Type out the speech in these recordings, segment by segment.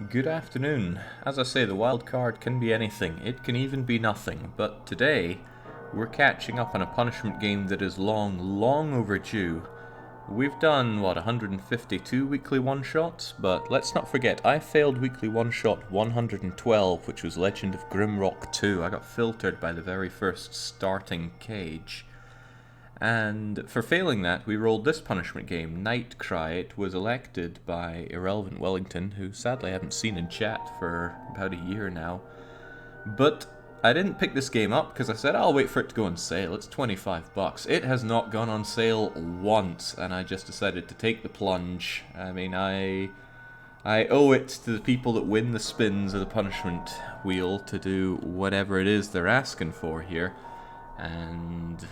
Good afternoon. As I say, the wild card can be anything. It can even be nothing. But today, we're catching up on a punishment game that is long, long overdue. We've done, 152 weekly one-shots? But let's not forget, I failed weekly one-shot 112, which was Legend of Grimrock 2. I got filtered by the very first starting cage. And for failing that, we rolled this punishment game, NightCry. It was elected by Irrelevant Wellington, who sadly I haven't seen in chat for about a year now. But I didn't pick this game up because I said I'll wait for it to go on sale. It's 25 bucks. It has not gone on sale once, and I just decided to take the plunge. I mean, I owe it to the people that win the spins of the punishment wheel to do whatever it is they're asking for here. And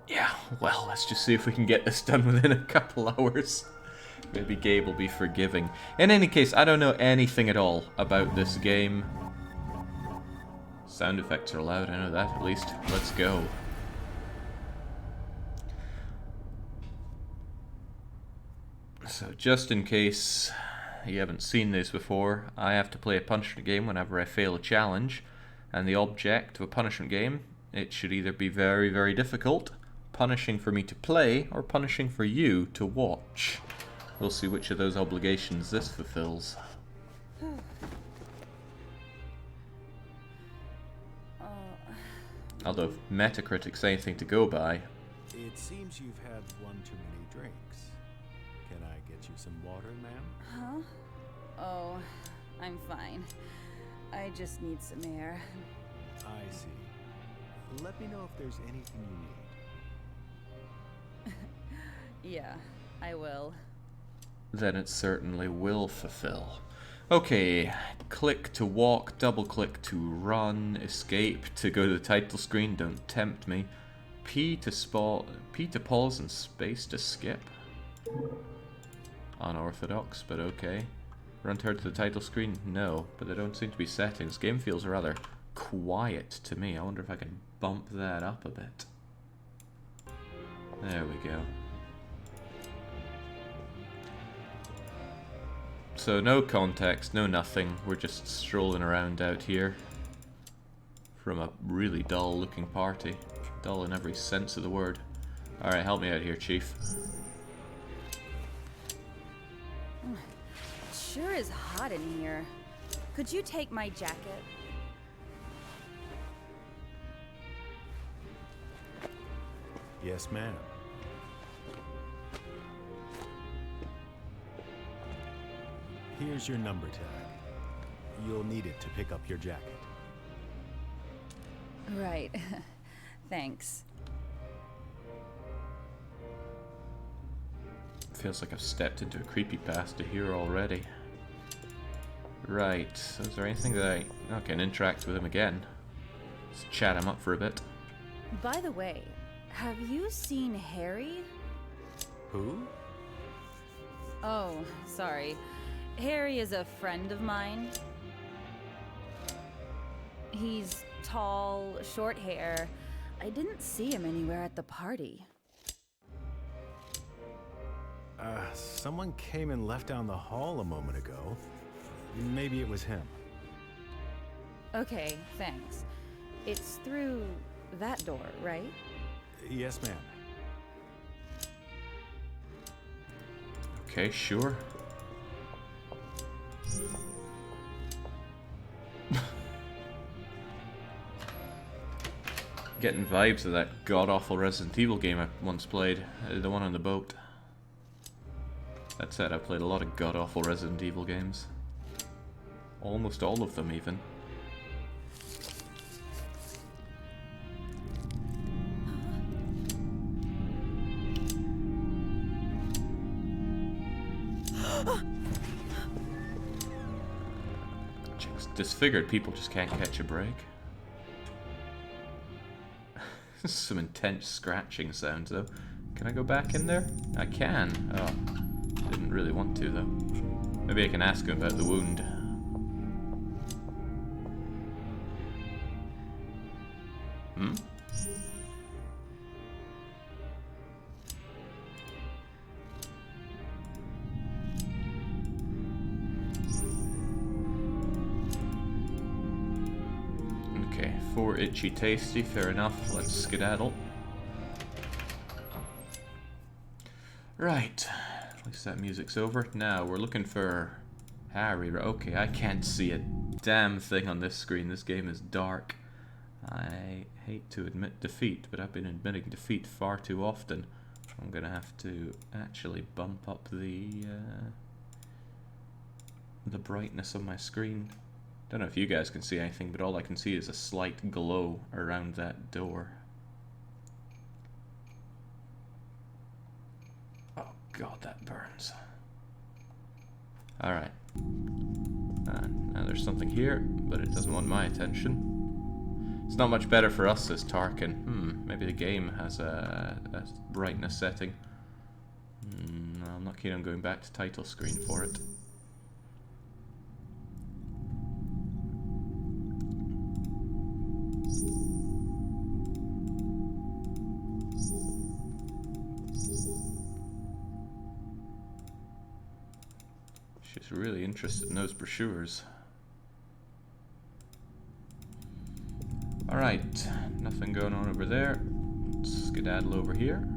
yeah, well, let's just see if we can get this done within a couple hours. Maybe Gabe will be forgiving. In any case, I don't know anything at all about this game. Sound effects are loud, I know that at least. Let's go. So just in case you haven't seen this before, I have to play a punishment game whenever I fail a challenge. And the object of a punishment game, it should either be very, very difficult, punishing for me to play, or punishing for you to watch. We'll see which of those obligations this fulfills. Although if Metacritic's anything to go by. It seems you've had one too many drinks. Can I get you some water, ma'am? Huh? Oh, I'm fine. I just need some air. I see. Let me know if there's anything you need. Yeah, I will. Then it certainly will fulfill. Okay, click to walk, double click to run, escape to go to the title screen, don't tempt me. P to pause and space to skip. Unorthodox, but okay. Run to the title screen? No, but there don't seem to be settings. Game feels rather quiet to me. I wonder if I can bump that up a bit. There we go. So no context, no nothing. We're just strolling around out here from a really dull looking party. Dull in every sense of the word. Alright, help me out here, Chief. It sure is hot in here. Could you take my jacket? Yes, ma'am. Here's your number tag. You'll need it to pick up your jacket. Right. Thanks. Feels like I've stepped into a creepypasta here already. Right, so is there anything that I can interact with him again? Let's chat him up for a bit. By the way, have you seen Harry? Who? Oh, sorry. Harry is a friend of mine. He's tall, short hair. I didn't see him anywhere at the party. Someone came and left down the hall a moment ago. Maybe it was him. Okay, thanks. It's through that door, right? Yes, ma'am. Okay, sure. Getting vibes of that god-awful Resident Evil game I once played, the one on the boat. That said, I've played a lot of god-awful Resident Evil games. Almost all of them, even. Disfigured people just can't catch a break. Some intense scratching sounds, though. Can I go back in there? I can. Oh, didn't really want to, though. Maybe I can ask him about the wound. Hmm? for itchy tasty, fair enough. Let's skedaddle. Right, at least that music's over. Now we're looking for Harry. Okay, I can't see a damn thing on this screen. This game is dark. I hate to admit defeat, but I've been admitting defeat far too often. I'm gonna have to actually bump up the brightness of my screen. Don't know if you guys can see anything, but all I can see is a slight glow around that door. Oh god, that burns. Alright. Now there's something here, but it doesn't want my attention. It's not much better for us, says Tarkin. Maybe the game has a brightness setting. No, I'm not keen on going back to title screen for it. She's really interested in those brochures. Alright, nothing going on over there. Let's skedaddle over here.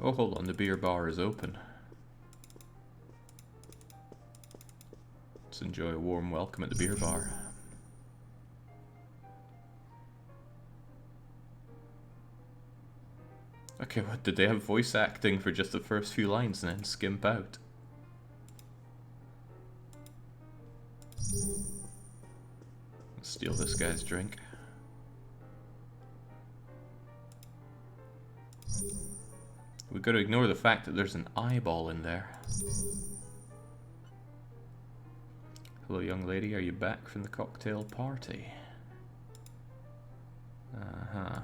Oh, hold on, the beer bar is open. Let's enjoy a warm welcome at the beer bar. Okay, what, did they have voice acting for just the first few lines and then skimp out? Let's steal this guy's drink. We've got to ignore the fact that there's an eyeball in there. Hello, young lady, are you back from the cocktail party? Uh-huh.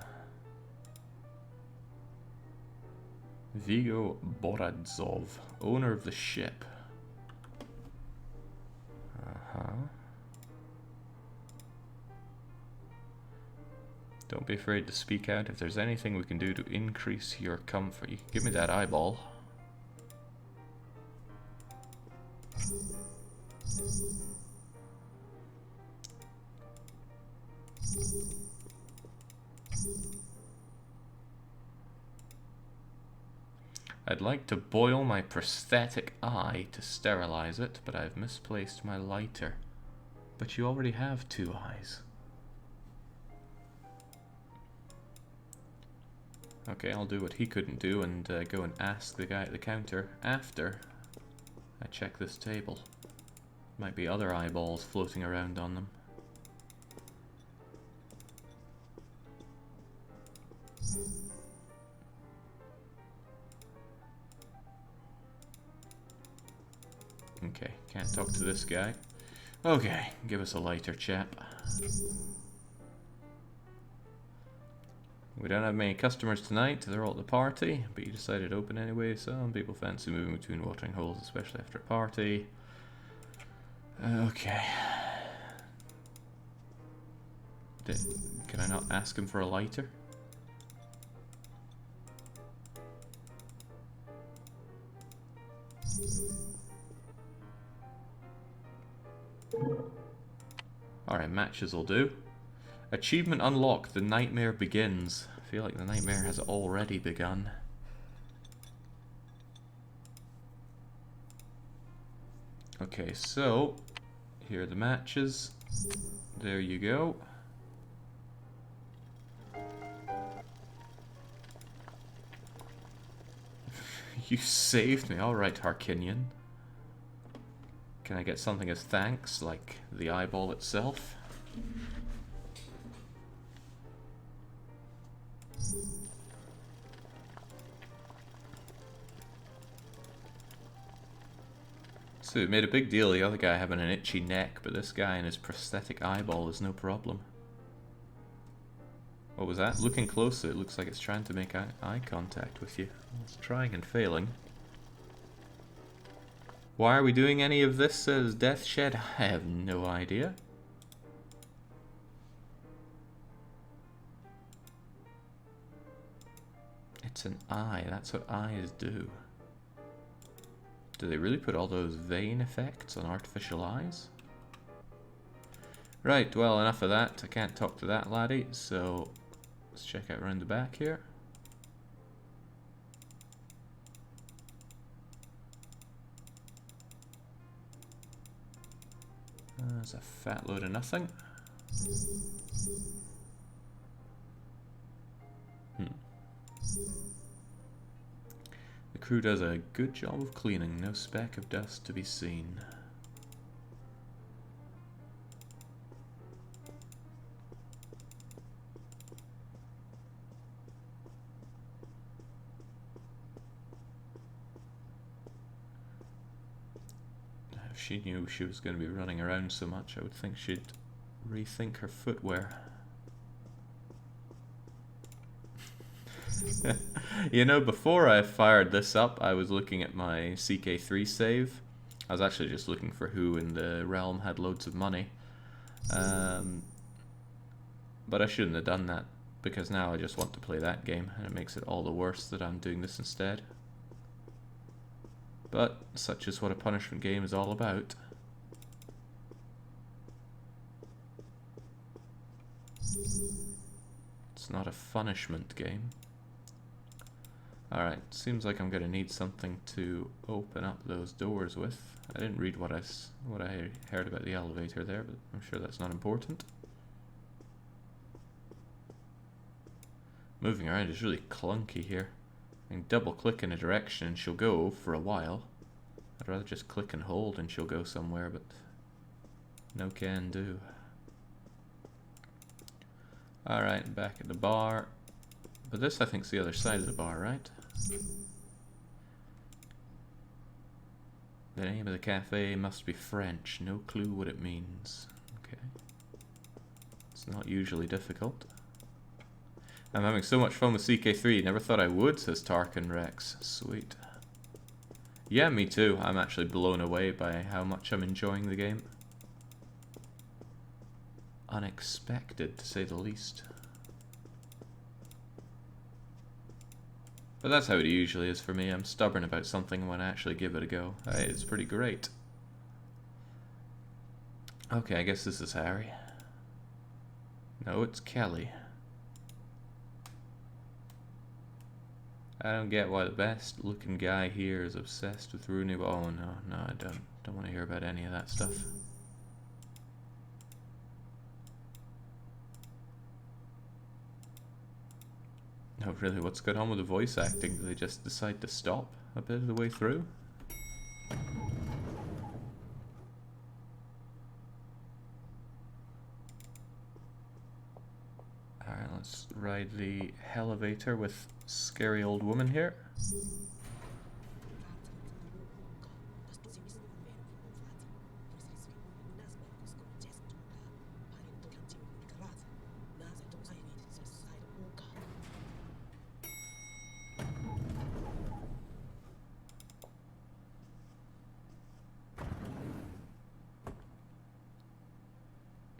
Vigo Boradzov, owner of the ship. Uh-huh. Don't be afraid to speak out if there's anything we can do to increase your comfort. You can give me that eyeball. I'd like to boil my prosthetic eye to sterilize it, but I've misplaced my lighter. But you already have two eyes. Okay, I'll do what he couldn't do and go and ask the guy at the counter after I check this table. Might be other eyeballs floating around on them. Okay, can't talk to this guy. Okay, give us a lighter, chap. We don't have many customers tonight, they're all at the party, but you decided to open anyway. Some people fancy moving between watering holes, especially after a party. Okay. Can I not ask him for a lighter? Alright, matches will do. Achievement unlocked, the nightmare begins. I feel like the nightmare has already begun. Okay, so here are the matches. There you go. You saved me. Alright, Harkinian. Can I get something as thanks, like the eyeball itself? So it made a big deal, the other guy having an itchy neck, but this guy and his prosthetic eyeball is no problem. What was that? Looking closer, it looks like it's trying to make eye contact with you. It's trying and failing. Why are we doing any of this as Death Shed? I have no idea. It's an eye. That's what eyes do. Do they really put all those vein effects on artificial eyes? Right, well, enough of that. I can't talk to that laddie, so let's check out around the back here. There's a fat load of nothing. The crew does a good job of cleaning, no speck of dust to be seen. If she knew she was going to be running around so much, I would think she'd rethink her footwear. You know, before I fired this up, I was looking at my CK3 save. I was actually just looking for who in the realm had loads of money. But I shouldn't have done that, because now I just want to play that game, and it makes it all the worse that I'm doing this instead. But such is what a punishment game is all about. It's not a punishment game. Alright, seems like I'm gonna need something to open up those doors with. I didn't read what I heard about the elevator there, but I'm sure that's not important. Moving around is really clunky here. I can double click in a direction and she'll go for a while. I'd rather just click and hold and she'll go somewhere, but no can do. Alright, back at the bar. But this, I think, is the other side of the bar, right? The name of the cafe must be French. No clue what it means. Okay. It's not usually difficult. I'm having so much fun with CK3. Never thought I would, says Tarkin Rex. Sweet. Yeah, me too. I'm actually blown away by how much I'm enjoying the game. Unexpected, to say the least. But that's how it usually is for me. I'm stubborn about something when I actually give it a go. Hey, it's pretty great. Okay, I guess this is Harry. No, it's Kelly. I don't get why the best looking guy here is obsessed with Rooney. Oh no, I don't want to hear about any of that stuff. No, really, what's going on with the voice acting? Do they just decide to stop a bit of the way through? Alright, let's ride the elevator with scary old woman here.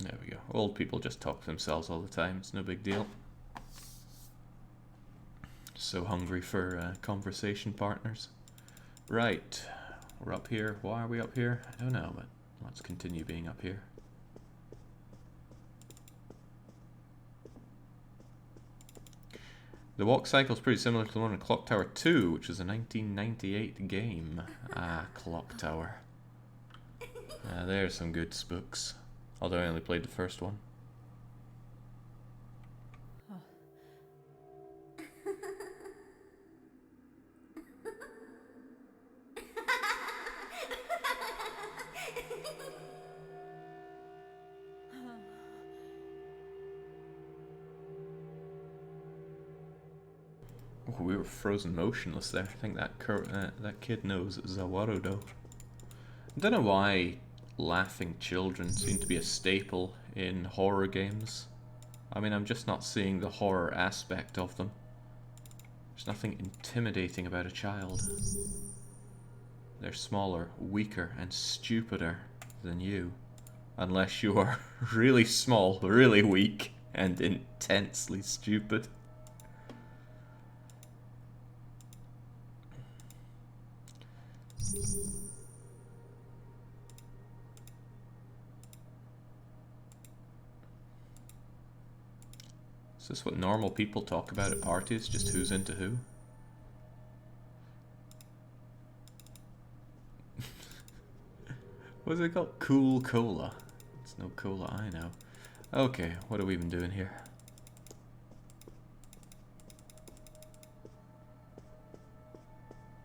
There we go. Old people just talk to themselves all the time. It's no big deal. So hungry for conversation partners. Right. We're up here. Why are we up here? I don't know, but let's continue being up here. The walk cycle is pretty similar to the one in Clock Tower 2, which is a 1998 game. Ah, Clock Tower. There's some good spooks. Although I only played the first one. Oh, we were frozen motionless there. I think that that kid knows Zawarudo. I don't know why laughing children seem to be a staple in horror games. I mean, I'm just not seeing the horror aspect of them. There's nothing intimidating about a child. They're smaller, weaker, and stupider than you. Unless you are really small, really weak, and intensely stupid. Is this what normal people talk about at parties? Just who's into who? What's it called? Cool Cola. It's no cola, I know. Okay, what are we even doing here?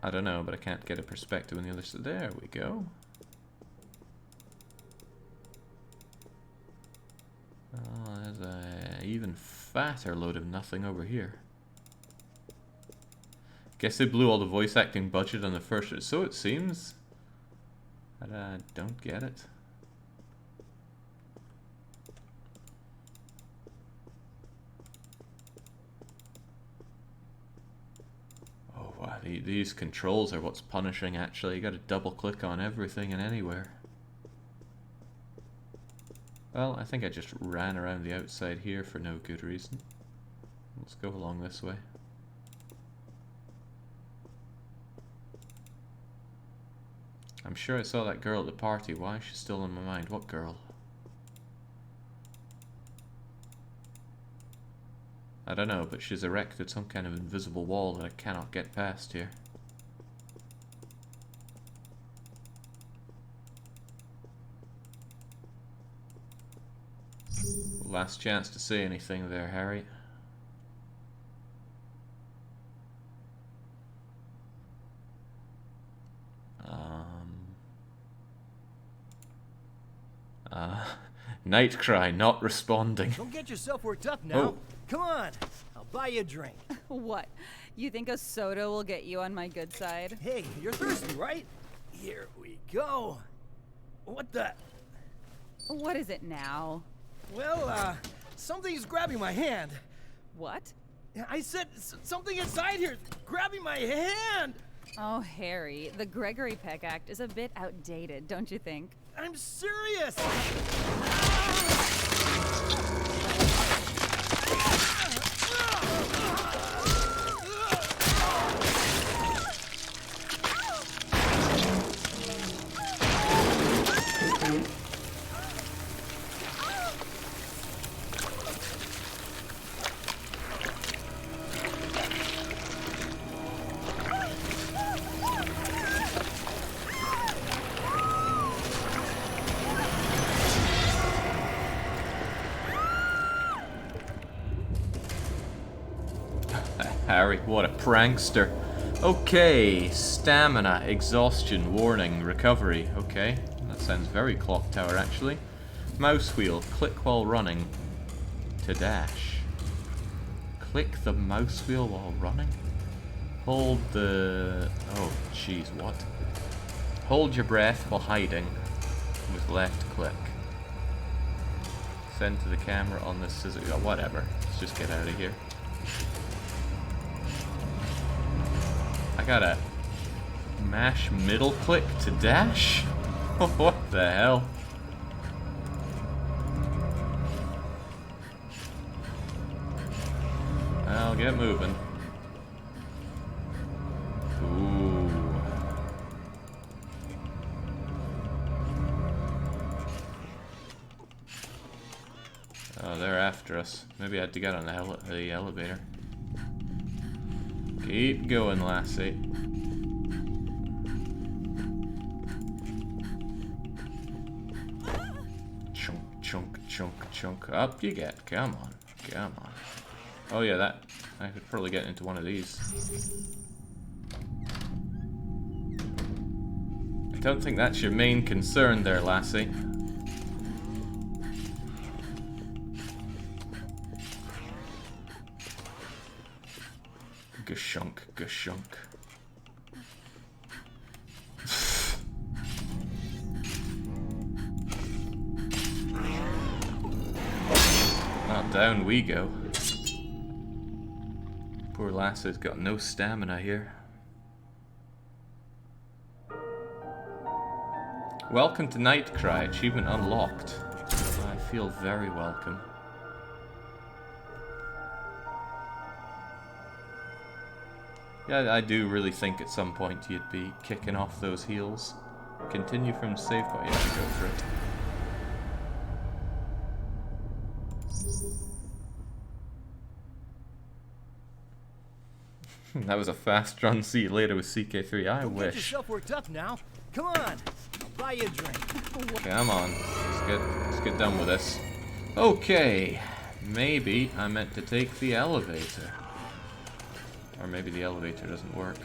I don't know, but I can't get a perspective on the other side. There we go. Oh, there's a even fatter load of nothing over here. Guess they blew all the voice acting budget on the first, so it seems. I don't get it. Oh wow, these controls are what's punishing actually. You gotta double click on everything and anywhere. Well, I think I just ran around the outside here for no good reason. Let's go along this way. I'm sure I saw that girl at the party. Why is she still in my mind? What girl? I don't know, but she's erected some kind of invisible wall that I cannot get past here. Last chance to say anything there, Harry. NightCry not responding. Don't get yourself worked up now. Oh. Come on, I'll buy you a drink. What? You think a soda will get you on my good side? Hey, you're thirsty, right? Here we go. What the? What is it now? Well, something's grabbing my hand. What? I said something inside here grabbing my hand. Oh, Harry, the Gregory Peck Act is a bit outdated, don't you think? I'm serious. Harry, what a prankster. Okay, stamina, exhaustion, warning, recovery. Okay, that sounds very Clock Tower actually. Mouse wheel, click while running to dash. Click the mouse wheel while running? Hold the... oh jeez, what? Hold your breath while hiding with left click. Send to the camera on this scissor... oh, whatever, let's just get out of here. I gotta mash middle click to dash? What the hell? I'll get moving. Ooh. Oh, they're after us. Maybe I had to get on the elevator. Keep going, lassie. Chunk, chunk, chunk, chunk. Up you get. Come on. Come on. Oh yeah, that... I could probably get into one of these. I don't think that's your main concern there, lassie. Gashunk, gashunk. Ah, down we go. Poor lassie's got no stamina here. Welcome to NightCry, achievement unlocked. I feel very welcome. Yeah, I do really think at some point you'd be kicking off those heals. Continue from save point. Yeah, go for it. That was a fast run. See you later with CK3. I wish. Get yourself worked up now. Come on, I'll buy you a drink. Come on, let's get done with this. Okay, maybe I meant to take the elevator. Or maybe the elevator doesn't work.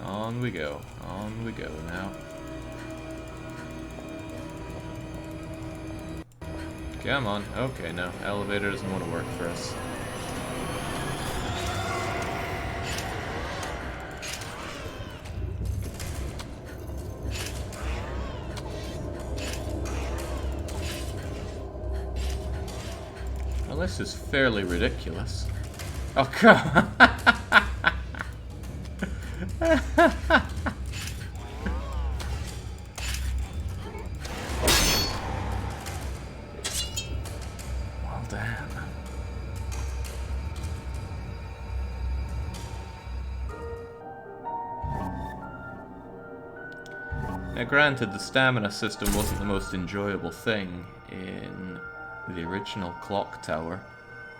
On we go now. Come on. Okay, no. Elevator doesn't want to work for us. Well, this is fairly ridiculous. Oh, come on. Now granted, the stamina system wasn't the most enjoyable thing in the original clock tower,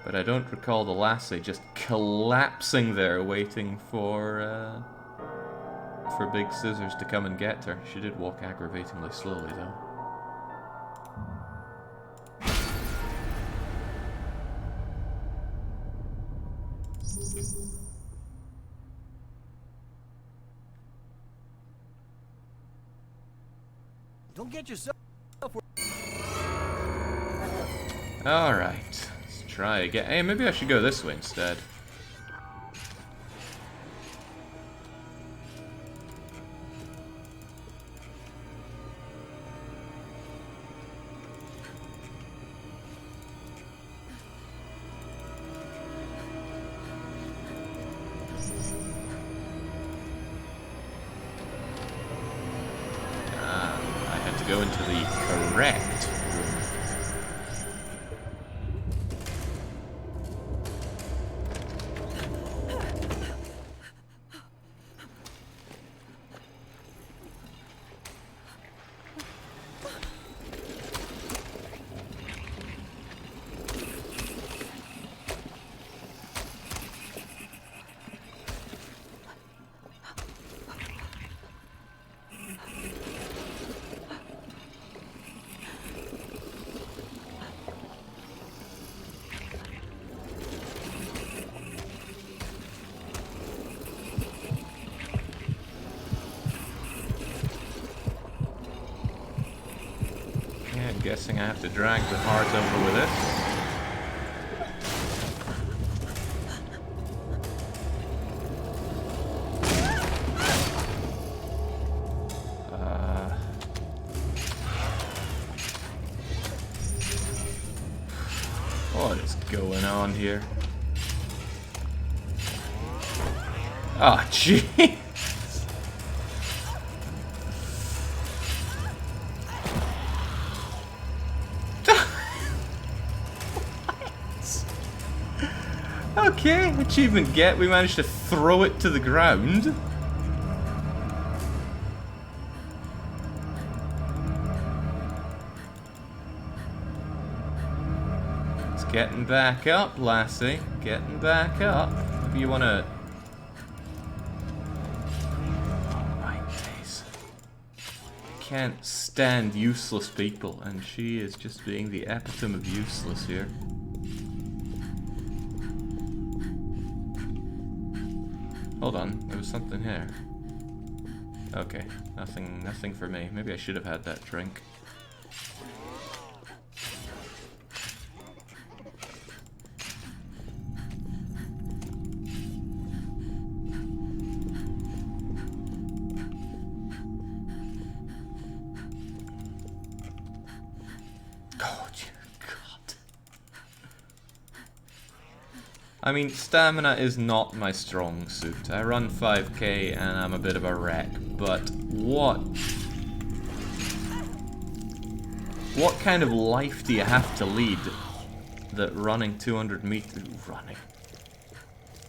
but I don't recall the lassie just collapsing there waiting for Big Scissors to come and get her. She did walk aggravatingly slowly though. Don't get yourself. Alright, let's try again. Hey, maybe I should go this way instead. Go into the correct room. Guessing I have to drag the heart over with it. What is going on here? Oh, gee. Okay, achievement get. We managed to throw it to the ground. It's getting back up, lassie. Getting back up. Maybe you wanna... Oh my days. I can't stand useless people, and she is just being the epitome of useless here. Hold on, there was something here. Okay, nothing for me. Maybe I should have had that drink. I mean, stamina is not my strong suit. I run 5k and I'm a bit of a wreck, but what? What kind of life do you have to lead that running 200 meters...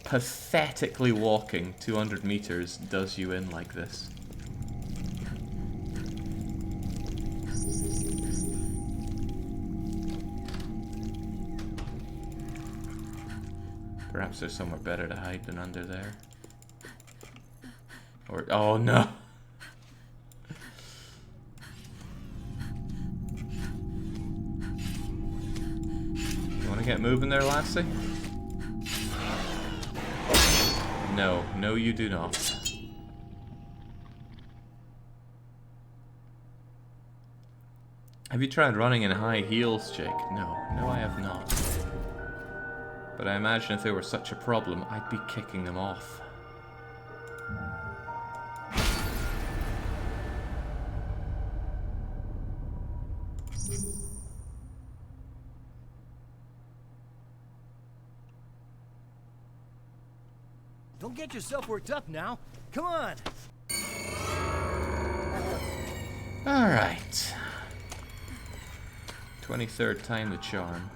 pathetically walking 200 meters does you in like this? Perhaps there's somewhere better to hide than under there. Or... oh no! You wanna get moving there, lassie? No, no you do not. Have you tried running in high heels, Jake? No, no I have not. But I imagine if they were such a problem, I'd be kicking them off. Don't get yourself worked up now. Come on. Alright. 23rd time the charm.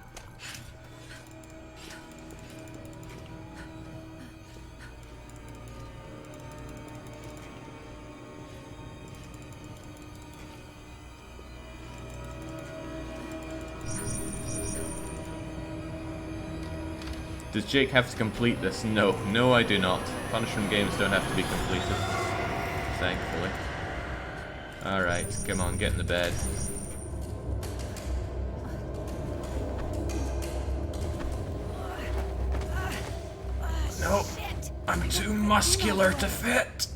Does Jake have to complete this? No. No, I do not. Punishment games don't have to be completed. Thankfully. Alright, come on, get in the bed. Nope. I'm too muscular to fit.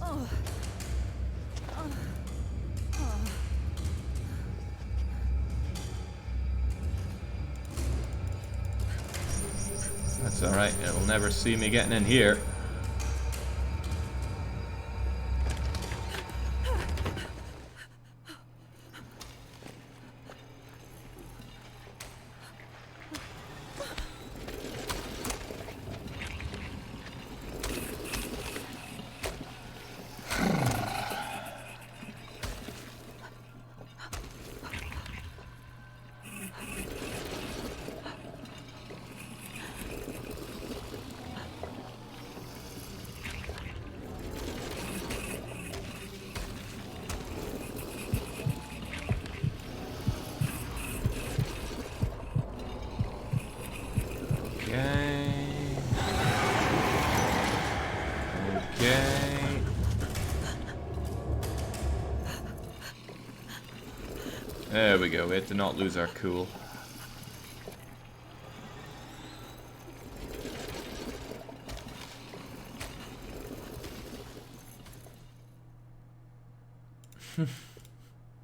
That's alright, it'll never see me getting in here. There we go, we had to not lose our cool.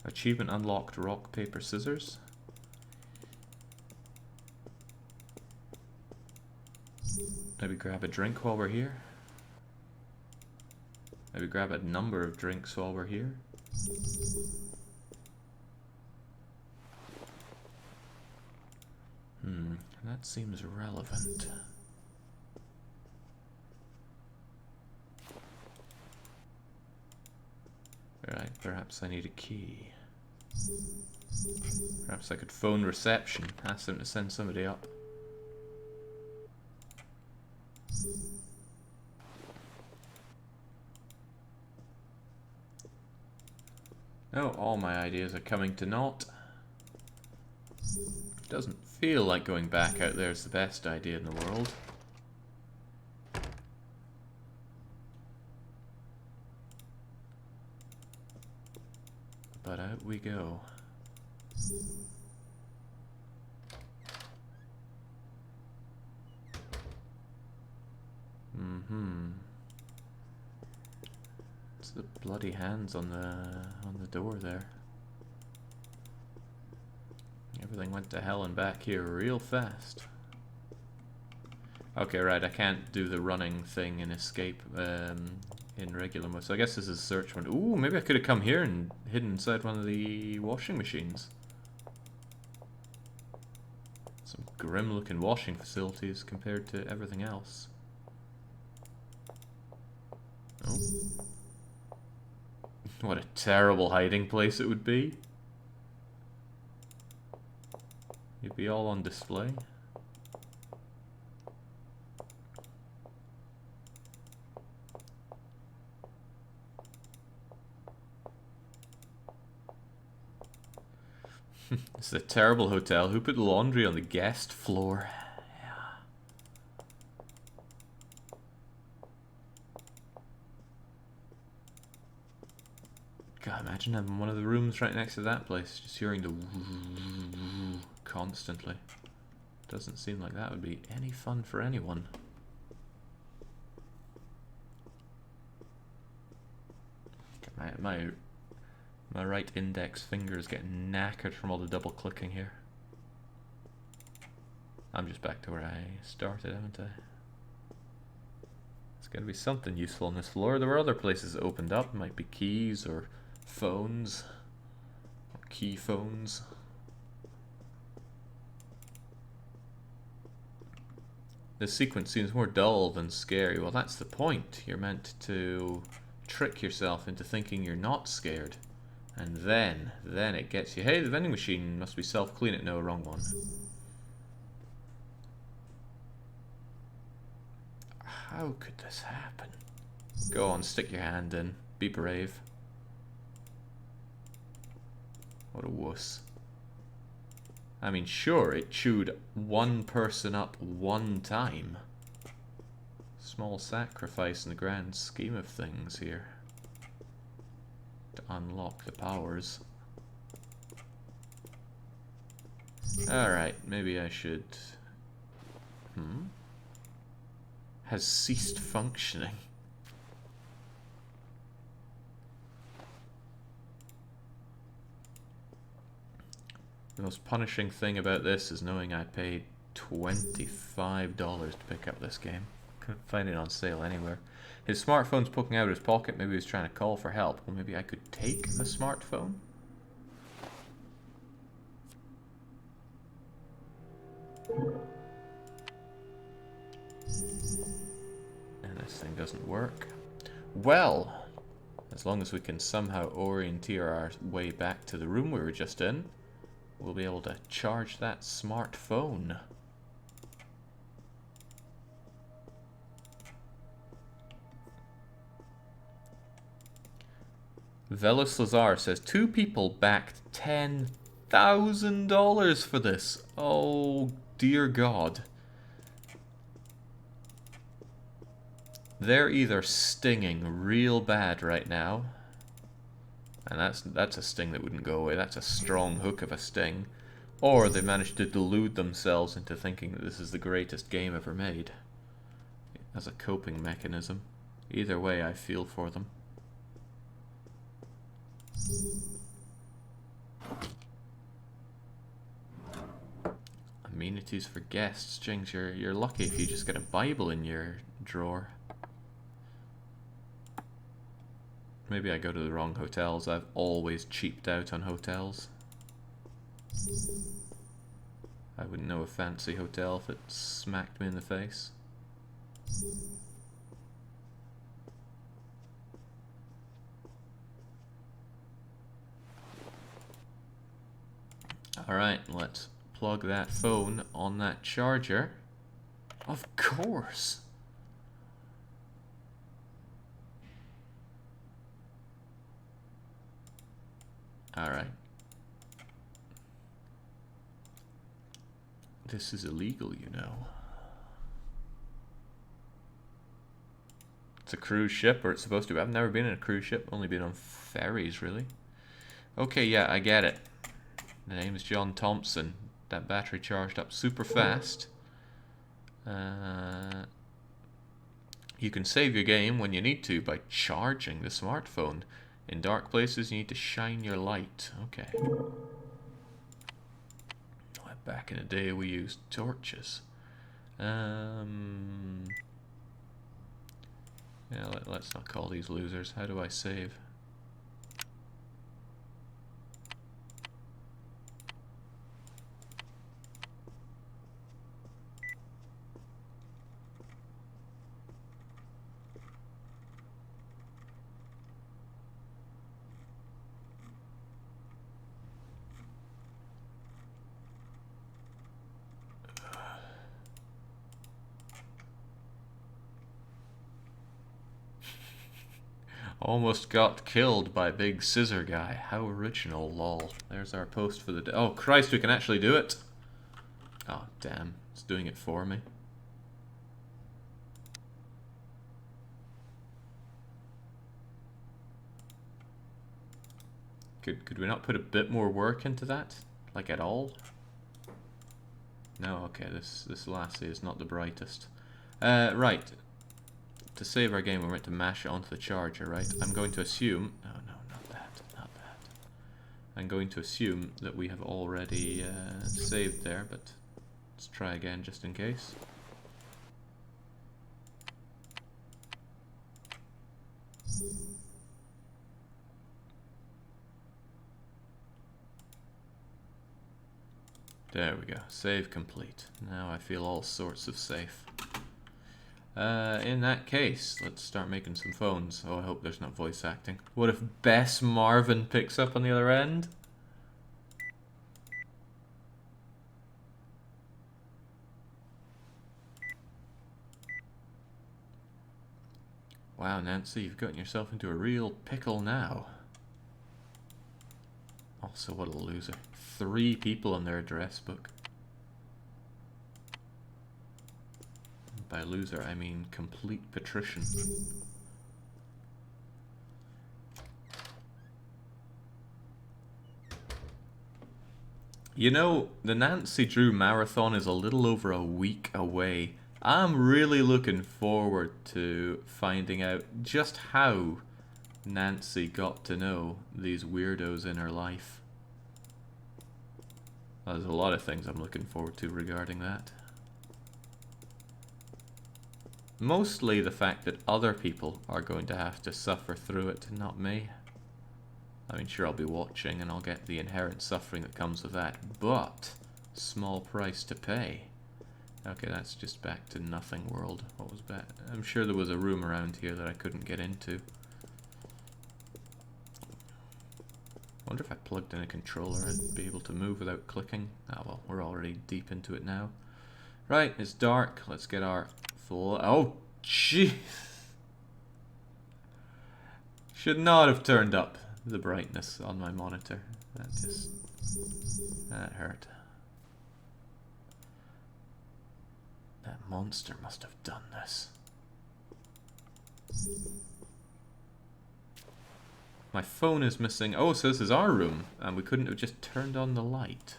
Achievement unlocked, rock, paper, scissors. Maybe grab a drink while we're here. Maybe grab a number of drinks while we're here. That seems relevant. Alright, perhaps I need a key. Perhaps I could phone reception, ask them to send somebody up. Oh, all my ideas are coming to naught. Doesn't feel like going back out there is the best idea in the world. But out we go. It's the bloody hands on the door there. Everything went to hell and back here real fast. Okay, right, I can't do the running thing and escape in regular mode. So I guess this is search mode. Ooh, maybe I could have come here and hidden inside one of the washing machines. Some grim looking washing facilities compared to everything else. Oh. What a terrible hiding place it would be. You'd be all on display. It's a terrible hotel. Who put laundry on the guest floor? Yeah. God, imagine having one of the rooms right next to that place, just hearing the constantly. Doesn't seem like that would be any fun for anyone. My right index finger is getting knackered from all the double clicking here. I'm just back to where I started, haven't I? There's gotta be something useful on this floor. There were other places that opened up. Might be keys or phones. Or key phones. This sequence seems more dull than scary. Well, that's the point. You're meant to trick yourself into thinking you're not scared. And then it gets you. Hey, the vending machine must be self-cleaning. No, wrong one. How could this happen? Go on, stick your hand in. Be brave. What a wuss. I mean, sure, it chewed one person up one time. Small sacrifice in the grand scheme of things here. To unlock the powers. Alright, maybe I should... Has ceased functioning. The most punishing thing about this is knowing I paid $25 to pick up this game. Couldn't find it on sale anywhere. His smartphone's poking out of his pocket. Maybe he was trying to call for help. Well, maybe I could take the smartphone? And this thing doesn't work. Well, as long as we can somehow orienteer our way back to the room we were just in, we'll be able to charge that smartphone. Velos Lazar says 2 people backed $10,000 for this. Oh dear God. They're either stinging real bad right now, and that's a sting that wouldn't go away. That's a strong hook of a sting. Or they managed to delude themselves into thinking that this is the greatest game ever made. As a coping mechanism. Either way, I feel for them. Amenities for guests. Jings, you're lucky if you just get a Bible in your drawer. Maybe I go to the wrong hotels. I've always cheaped out on hotels. I wouldn't know a fancy hotel if it smacked me in the face. Alright, let's plug that phone on that charger. Of course! Alright. This is illegal, you know. It's a cruise ship, or it's supposed to be. I've never been in a cruise ship, only been on ferries, really. Okay, yeah, I get it. The name is John Thompson. That battery charged up super fast. You can save your game when you need to by charging the smartphone. In dark places, you need to shine your light. Okay. Back in the day, we used torches. Yeah, let's not call these losers. How do I save? Almost got killed by big scissor guy. How original, lol. There's our post for the day. Oh Christ, we can actually do it! Oh damn, it's doing it for me. Could we not put a bit more work into that? Like at all? No, okay, this lassie is not the brightest. Right. To save our game, we're meant to mash it onto the charger, right? I'm going to assume... No, no, not that. Not that. I'm going to assume that we have already saved there, but let's try again just in case. There we go. Save complete. Now I feel all sorts of safe. In that case, let's start making some phones. Oh, I hope there's not voice acting. What if Bess Marvin picks up on the other end? Wow, Nancy, you've gotten yourself into a real pickle now. Also, what a loser. 3 people on their address book. By loser, I mean complete patrician. You know, the Nancy Drew Marathon is a little over a week away. I'm really looking forward to finding out just how Nancy got to know these weirdos in her life. There's a lot of things I'm looking forward to regarding that. Mostly the fact that other people are going to have to suffer through it, not me. I mean, sure, I'll be watching and I'll get the inherent suffering that comes with that, but small price to pay. Okay, that's just back to nothing world. What was that? I'm sure there was a room around here that I couldn't get into. I wonder if I plugged in a controller I'd be able to move without clicking. Ah well, we're already deep into it now. Right, it's dark. Let's get our full... Oh, jeez! Should not have turned up the brightness on my monitor. That hurt. That monster must have done this. My phone is missing. Oh, so this is our room, and we couldn't have just turned on the light.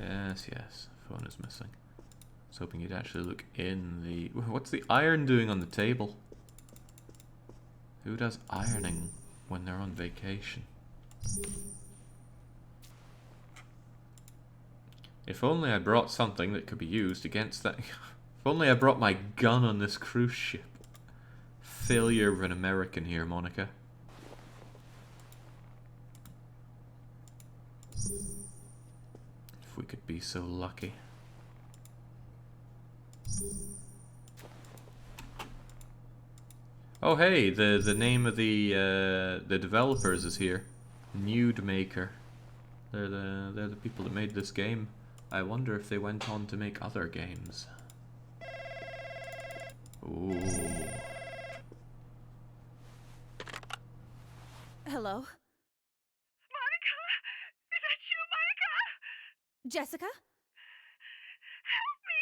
Yes, yes, phone is missing. I was hoping you'd actually look in the... What's the iron doing on the table? Who does ironing when they're on vacation? If only I brought something that could be used against that... If only I brought my gun on this cruise ship. Failure of an American here, Monica. If we could be so lucky. Oh hey, the name of the developers is here. Nude Maker. They're the people that made this game. I wonder if they went on to make other games. Ooh. Hello? Monica? Is that you, Monica? Jessica? Help me!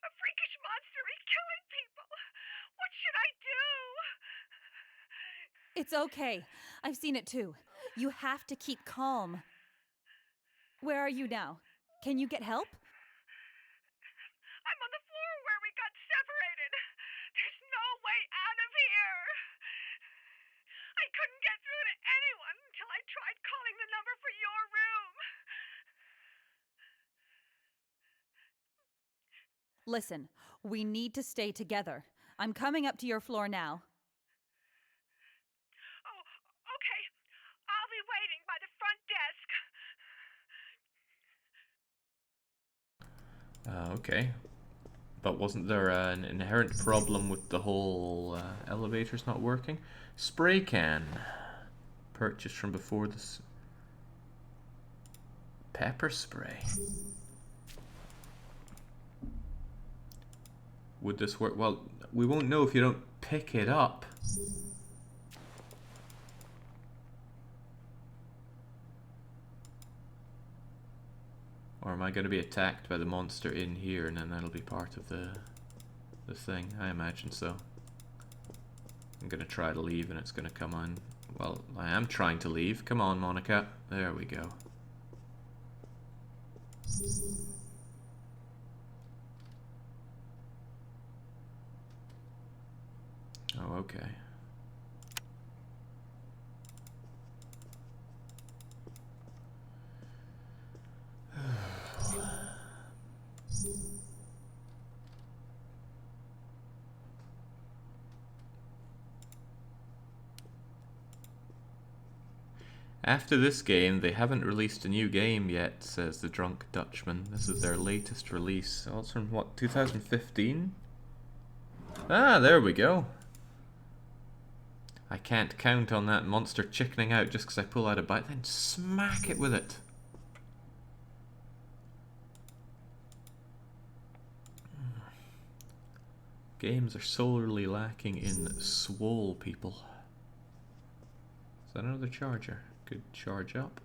A freakish monster is killing people! What should I do? It's okay. I've seen it too. You have to keep calm. Where are you now? Can you get help? I'm on the floor where we got separated. There's no way out of here. I couldn't get through to anyone until I tried calling the number for your room. Listen, we need to stay together. I'm coming up to your floor now. Oh, okay. I'll be waiting by the front desk. Okay. But wasn't there an inherent problem with the whole elevators not working? Spray can. Purchased from before this. Pepper spray. Would this work? Well, we won't know if you don't pick it up. Or am I going to be attacked by the monster in here and then that'll be part of the thing? I imagine so. I'm going to try to leave and it's going to come on. Well, I am trying to leave. Come on, Monica. There we go. Oh, okay. After this game, they haven't released a new game yet, says the Drunk Dutchman. This is their latest release. Oh, it's from, what, 2015? Ah, there we go. I can't count on that monster chickening out just because I pull out a bite, then smack it with it. Games are sorely lacking in swole people. Is that another charger? Could charge up.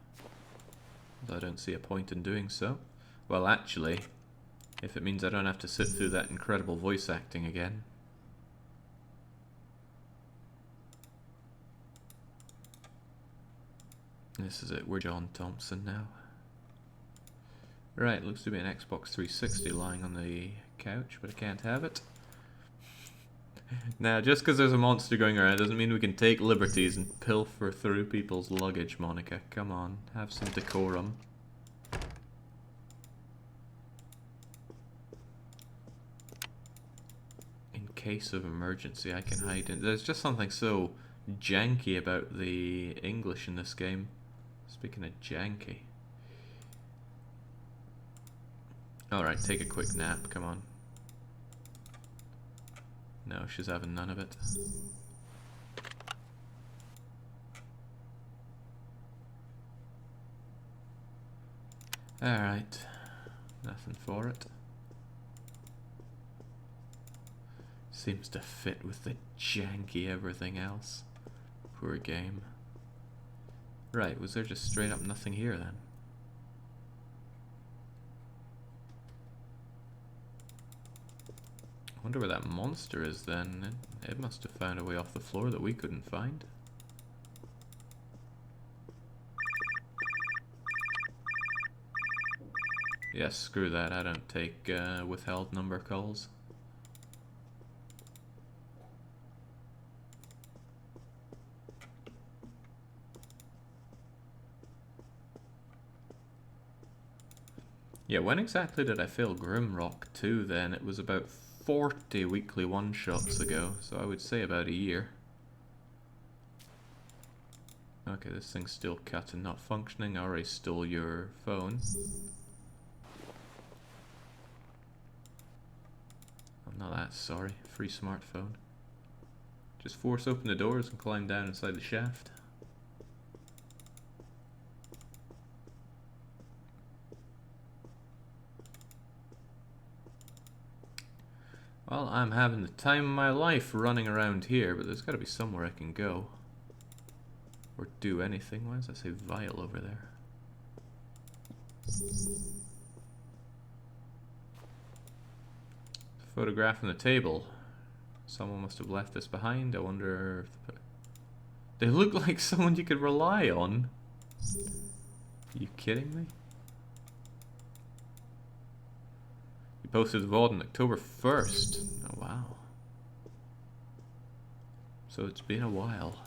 Although I don't see a point in doing so. Well, actually, if it means I don't have to sit through that incredible voice acting again. This is it, we're John Thompson now. Right, looks to be an Xbox 360 lying on the couch, but I can't have it. Now, just because there's a monster going around doesn't mean we can take liberties and pilfer through people's luggage, Monica. Come on, have some decorum. In case of emergency, I can hide in. There's just something so janky about the English in this game. Speaking of janky. Alright, take a quick nap, come on. No, she's having none of it. Alright, nothing for it. Seems to fit with the janky everything else. Poor game. Right, was there just straight up nothing here then? I wonder where that monster is then. It must have found a way off the floor that we couldn't find. Yes, screw that. I don't take withheld number calls. Yeah, when exactly did I fail Grimrock 2 then? It was about 40 weekly one-shots ago, so I would say about a year. Okay, this thing's still cut and not functioning. I already stole your phone. I'm not that sorry. Free smartphone. Just force open the doors and climb down inside the shaft. Well, I'm having the time of my life running around here, but there's got to be somewhere I can go. Or do anything. Why does that say vial over there? Photograph on the table. Someone must have left this behind. I wonder if they look like someone you could rely on. Are you kidding me? You posted the VOD on October 1st. Oh, wow. So it's been a while.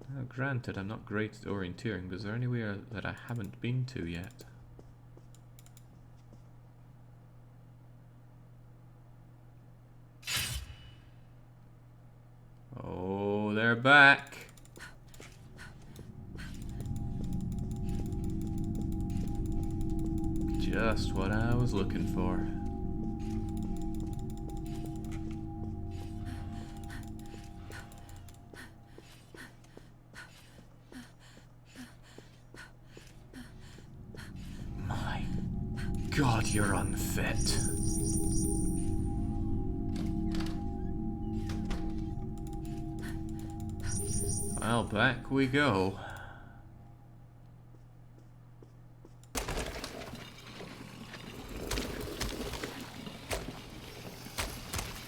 Now, granted, I'm not great at orienteering, but is there anywhere that I haven't been to yet? Oh. they're back. Just what I was looking for. My God, you're unfit. Well, back we go.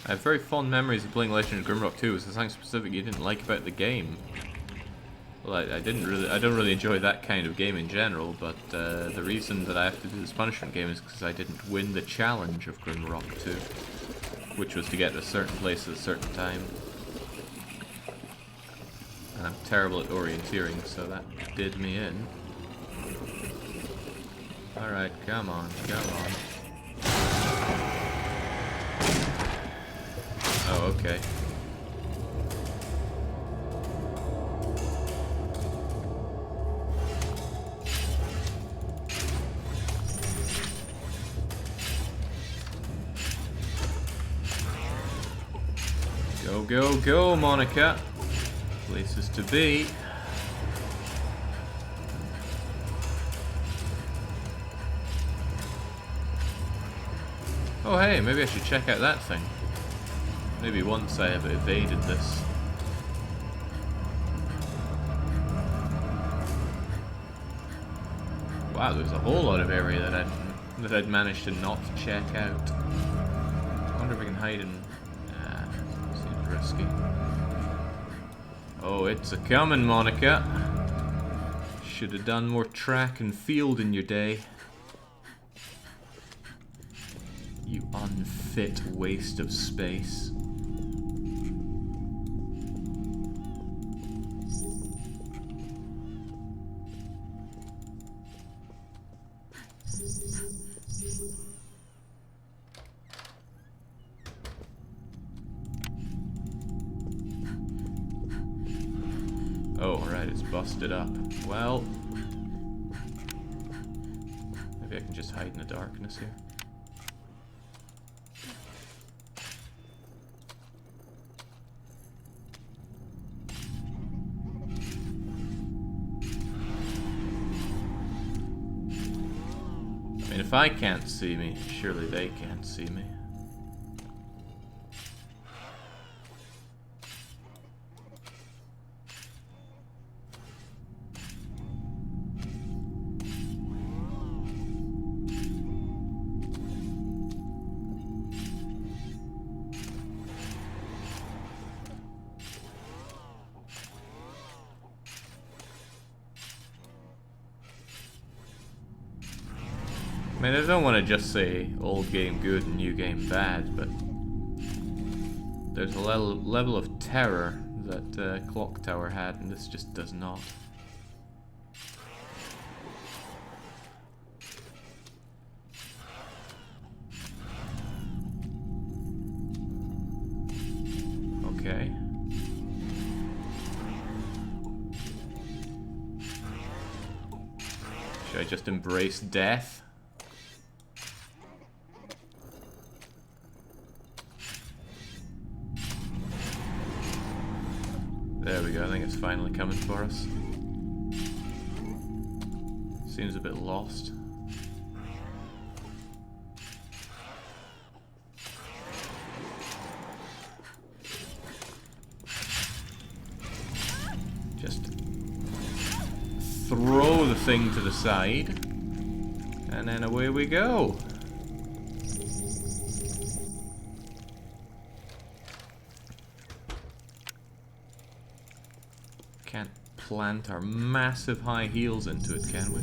I have very fond memories of playing Legend of Grimrock 2. Is there something specific you didn't like about the game? Well, I don't really enjoy that kind of game in general, but the reason that I have to do this punishment game is because I didn't win the challenge of Grimrock 2, which was to get to a certain place at a certain time. And I'm terrible at orienteering, so that did me in. Alright, come on, come on. Oh, okay. Go, go, go, Monica. Places to be. Oh, hey, maybe I should check out that thing. Maybe once I have evaded this. Wow, there's a whole lot of area that I'd managed to not check out. I wonder if I can hide in... seems risky. Oh, it's a-comin', Monica. Should have done more track and field in your day. You unfit waste of space. Oh, right, it's busted up. Well, maybe I can just hide in the darkness here. I mean, if I can't see me, surely they can't see me. I mean, I don't want to just say old game good and new game bad, but there's a level of terror that Clock Tower had, and this just does not. Okay. Should I just embrace death? There we go, I think it's finally coming for us. Seems a bit lost. Just throw the thing to the side, and then away we go. Can't plant our massive high heels into it, can we?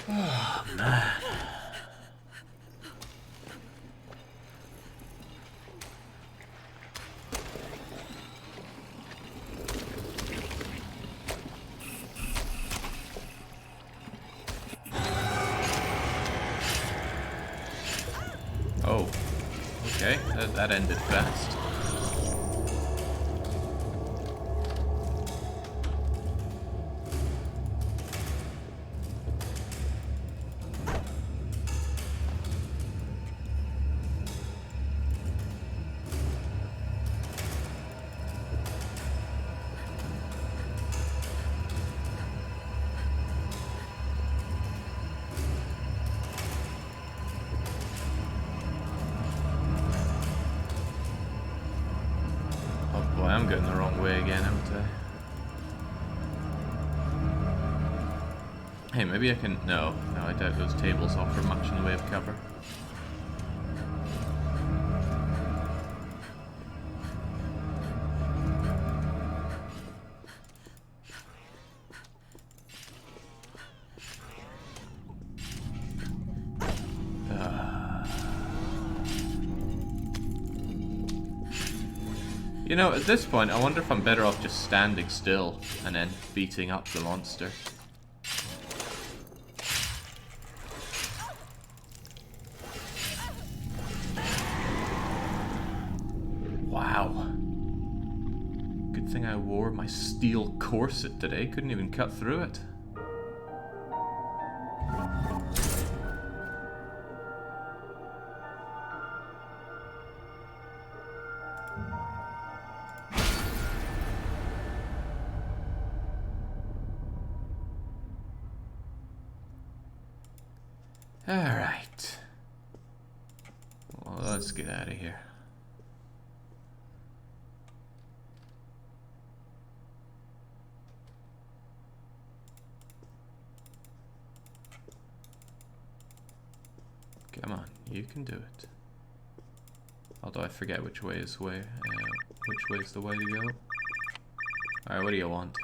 Oh, man. That ended fast. Boy, I'm going the wrong way again, haven't I? Hey, maybe I can... No, I doubt those tables offer much in the way of cover. You know, at this point, I wonder if I'm better off just standing still and then beating up the monster. Wow. Good thing I wore my steel corset today. Couldn't even cut through it. Alright. Well, let's get out of here. Come on, you can do it. Although I forget which way is the way to go. Alright, what do you want?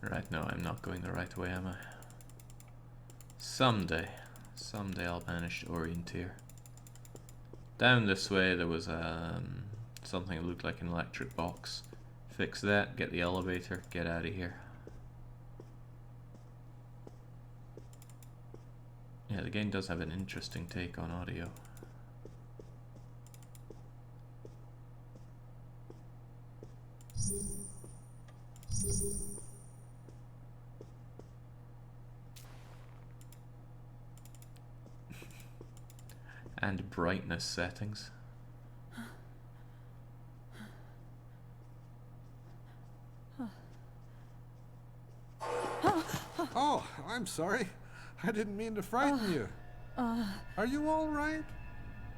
Right, no, I'm not going the right way, am I? Someday I'll manage to orienteer. Down this way there was something that looked like an electric box. Fix that, get the elevator, get out of here. Yeah, the game does have an interesting take on audio. And brightness settings. Oh, I'm sorry. I didn't mean to frighten you. Are you all right?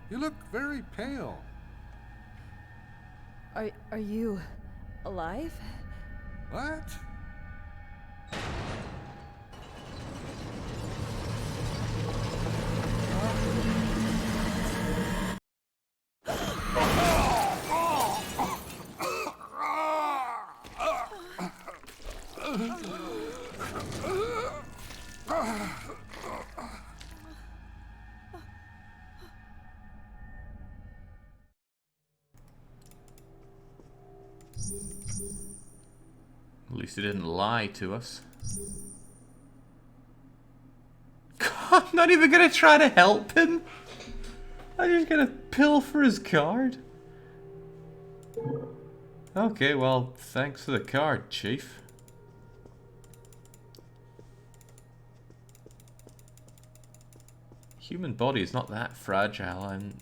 You look very pale. Are you alive? What? At least he didn't lie to us. I'm not even gonna try to help him. I'm just gonna pilfer his card. Okay, well, thanks for the card, Chief. Human body is not that fragile. I'm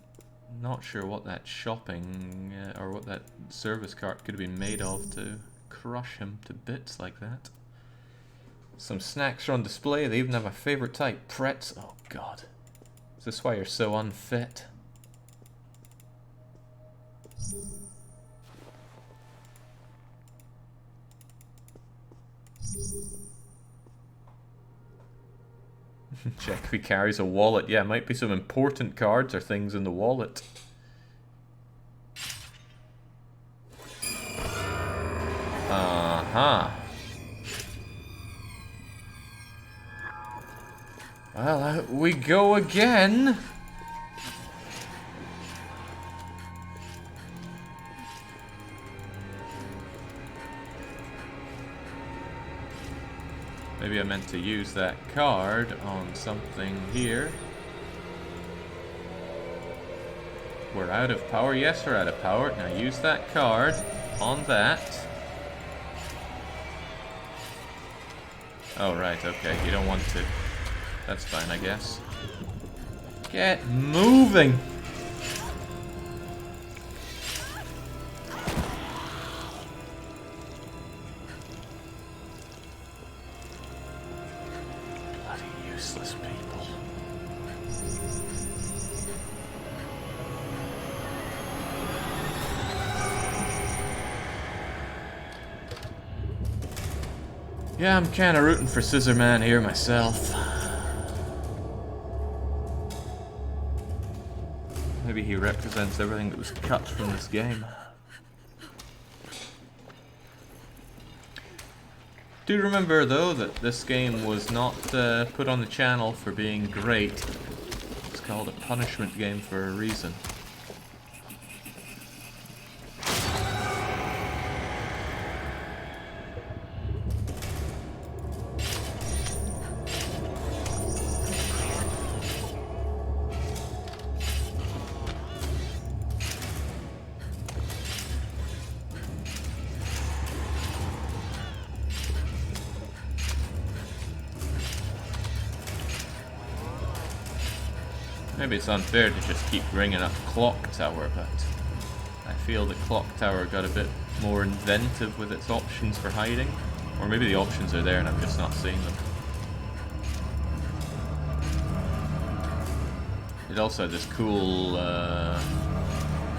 not sure what that shopping or what that service cart could have been made of to crush him to bits like that. Some snacks are on display. They even have my favorite type, pretz. Oh god. Is this why you're so unfit? Check if he carries a wallet. Yeah, might be some important cards or things in the wallet. Uh-huh. Well, out we go again. Maybe I meant to use that card on something here. We're out of power. Yes, we're out of power. Now use that card on that. Oh, right, okay. You don't want to. That's fine, I guess. Get moving! Bloody useless people. Yeah, I'm kinda rooting for Scissor Man here myself. Maybe he represents everything that was cut from this game. Do remember though that this game was not put on the channel for being great. It's called a punishment game for a reason. Maybe it's unfair to just keep bringing up Clock Tower, but I feel that Clock Tower got a bit more inventive with its options for hiding. Or maybe the options are there and I'm just not seeing them. It also had this cool,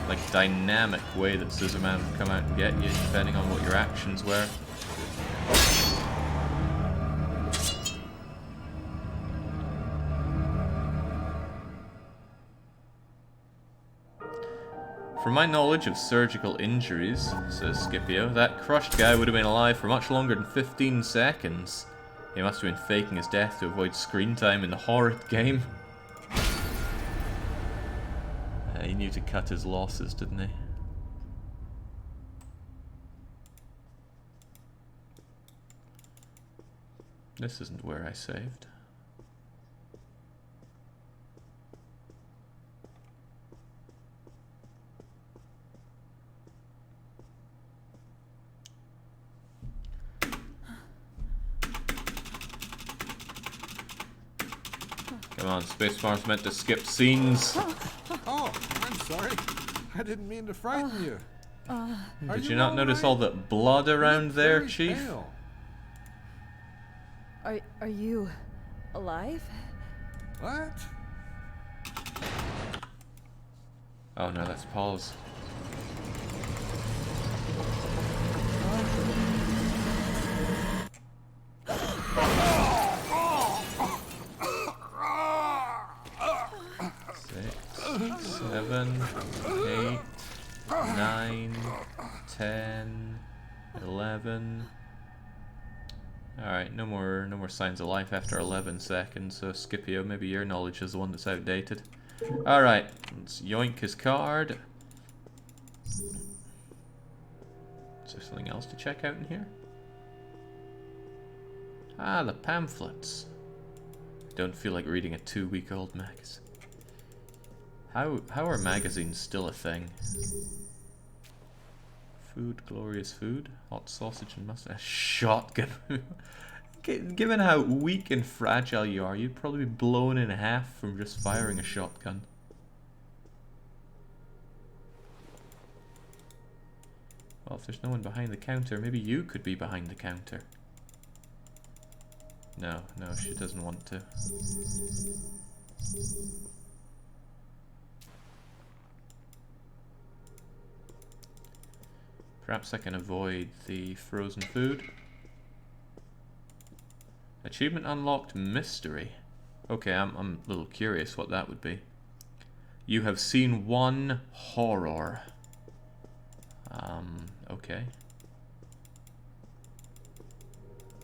like dynamic way that Scissor Man would come out and get you, depending on what your actions were. From my knowledge of surgical injuries, says Scipio, that crushed guy would have been alive for much longer than 15 seconds. He must have been faking his death to avoid screen time in the horrid game. He knew to cut his losses, didn't he? This isn't where I saved. Come on, Spacefarm's meant to skip scenes. Oh, I'm sorry. I didn't mean to frighten you. Did you not notice all the blood around there, Chief? Pale. Are you alive? What? Oh no, that's Paul's. Six, 7, 8, 9, 10, 11. Alright, no more signs of life after 11 seconds, so Scipio, maybe your knowledge is the one that's outdated. Alright, let's yoink his card. Is there something else to check out in here? Ah, the pamphlets. Don't feel like reading a 2-week-old magazine. How are magazines still a thing? Food, glorious food, hot sausage and mustard, a shotgun. Given how weak and fragile you are, you'd probably be blown in half from just firing a shotgun. Well, if there's no one behind the counter, maybe you could be behind the counter. No, no, she doesn't want to. Perhaps I can avoid the frozen food. Achievement unlocked, mystery. Okay, I'm a little curious what that would be. You have seen one horror. Okay.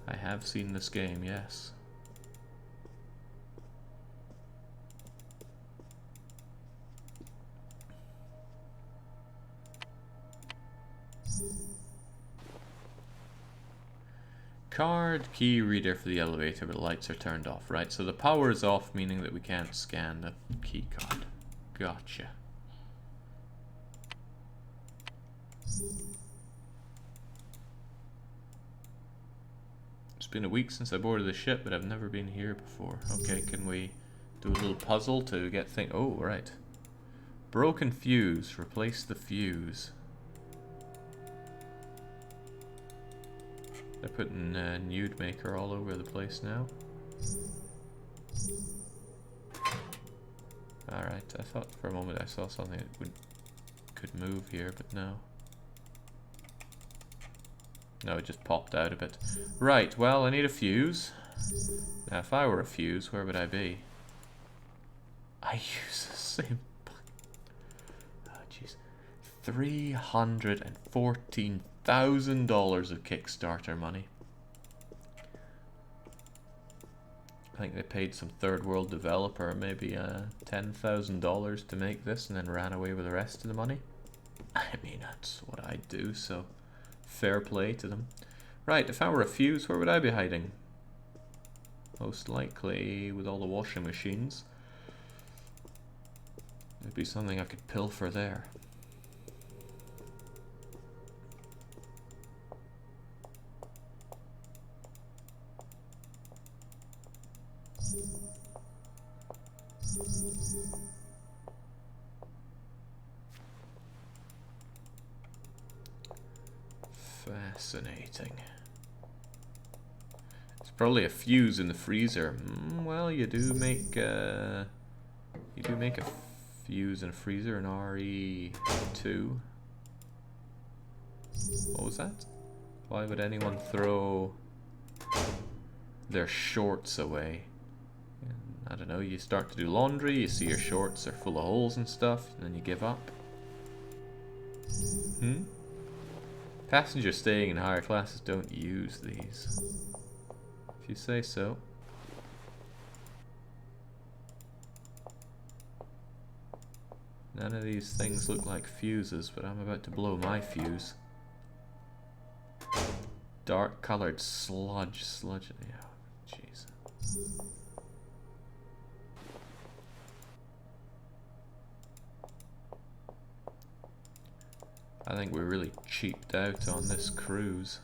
I have seen this game, yes. Card key reader for the elevator, but the lights are turned off, right? So the power is off, meaning that we can't scan the key card. Gotcha. It's been a week since I boarded the ship, but I've never been here before. Okay, can we do a little puzzle to get things? Oh, right. Broken fuse. Replace the fuse. They're putting nude maker all over the place now. Alright, I thought for a moment I saw something that could move here, but no. No, it just popped out a bit. Right, well, I need a fuse. Now, if I were a fuse, where would I be? I use the same... Oh, jeez. $314,000 of Kickstarter money. I think they paid some third world developer maybe $10,000 to make this and then ran away with the rest of the money. I mean, that's what I'd do, so fair play to them. Right, if I were a fuse, where would I be hiding? Most likely with all the washing machines. There'd be something I could pilfer there. Fascinating. It's probably a fuse in the freezer. Well, you do make a fuse in a freezer in RE2. What was that? Why would anyone throw their shorts away? I don't know, you start to do laundry, you see your shorts are full of holes and stuff, and then you give up. Passengers staying in higher classes don't use these. If you say so. None of these things look like fuses, but I'm about to blow my fuse. Dark colored sludge. Yeah, jeez. I think we're really cheaped out on this cruise.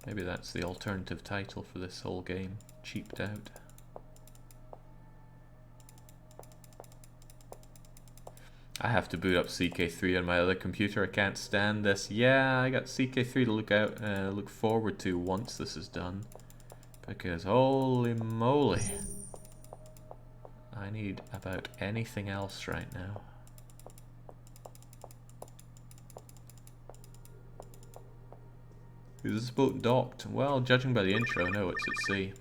Maybe that's the alternative title for this whole game. Cheaped out. I have to boot up CK3 on my other computer. I can't stand this. Yeah, I got CK3 to look forward to once this is done. Because holy moly, I need about anything else right now. Is this boat docked? Well, judging by the intro, no, it's at sea.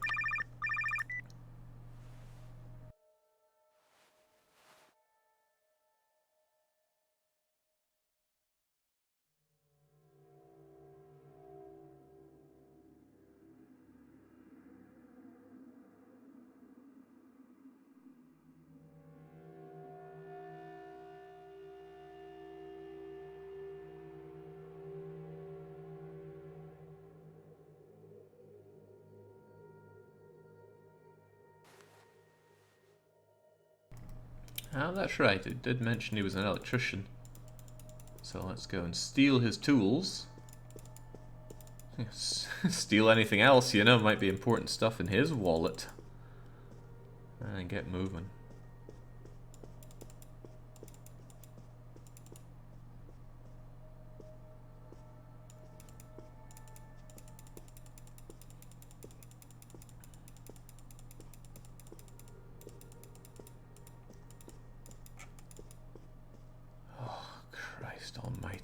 Oh, that's right, it did mention he was an electrician. So let's go and steal his tools. Steal anything else, you know, might be important stuff in his wallet. And get moving.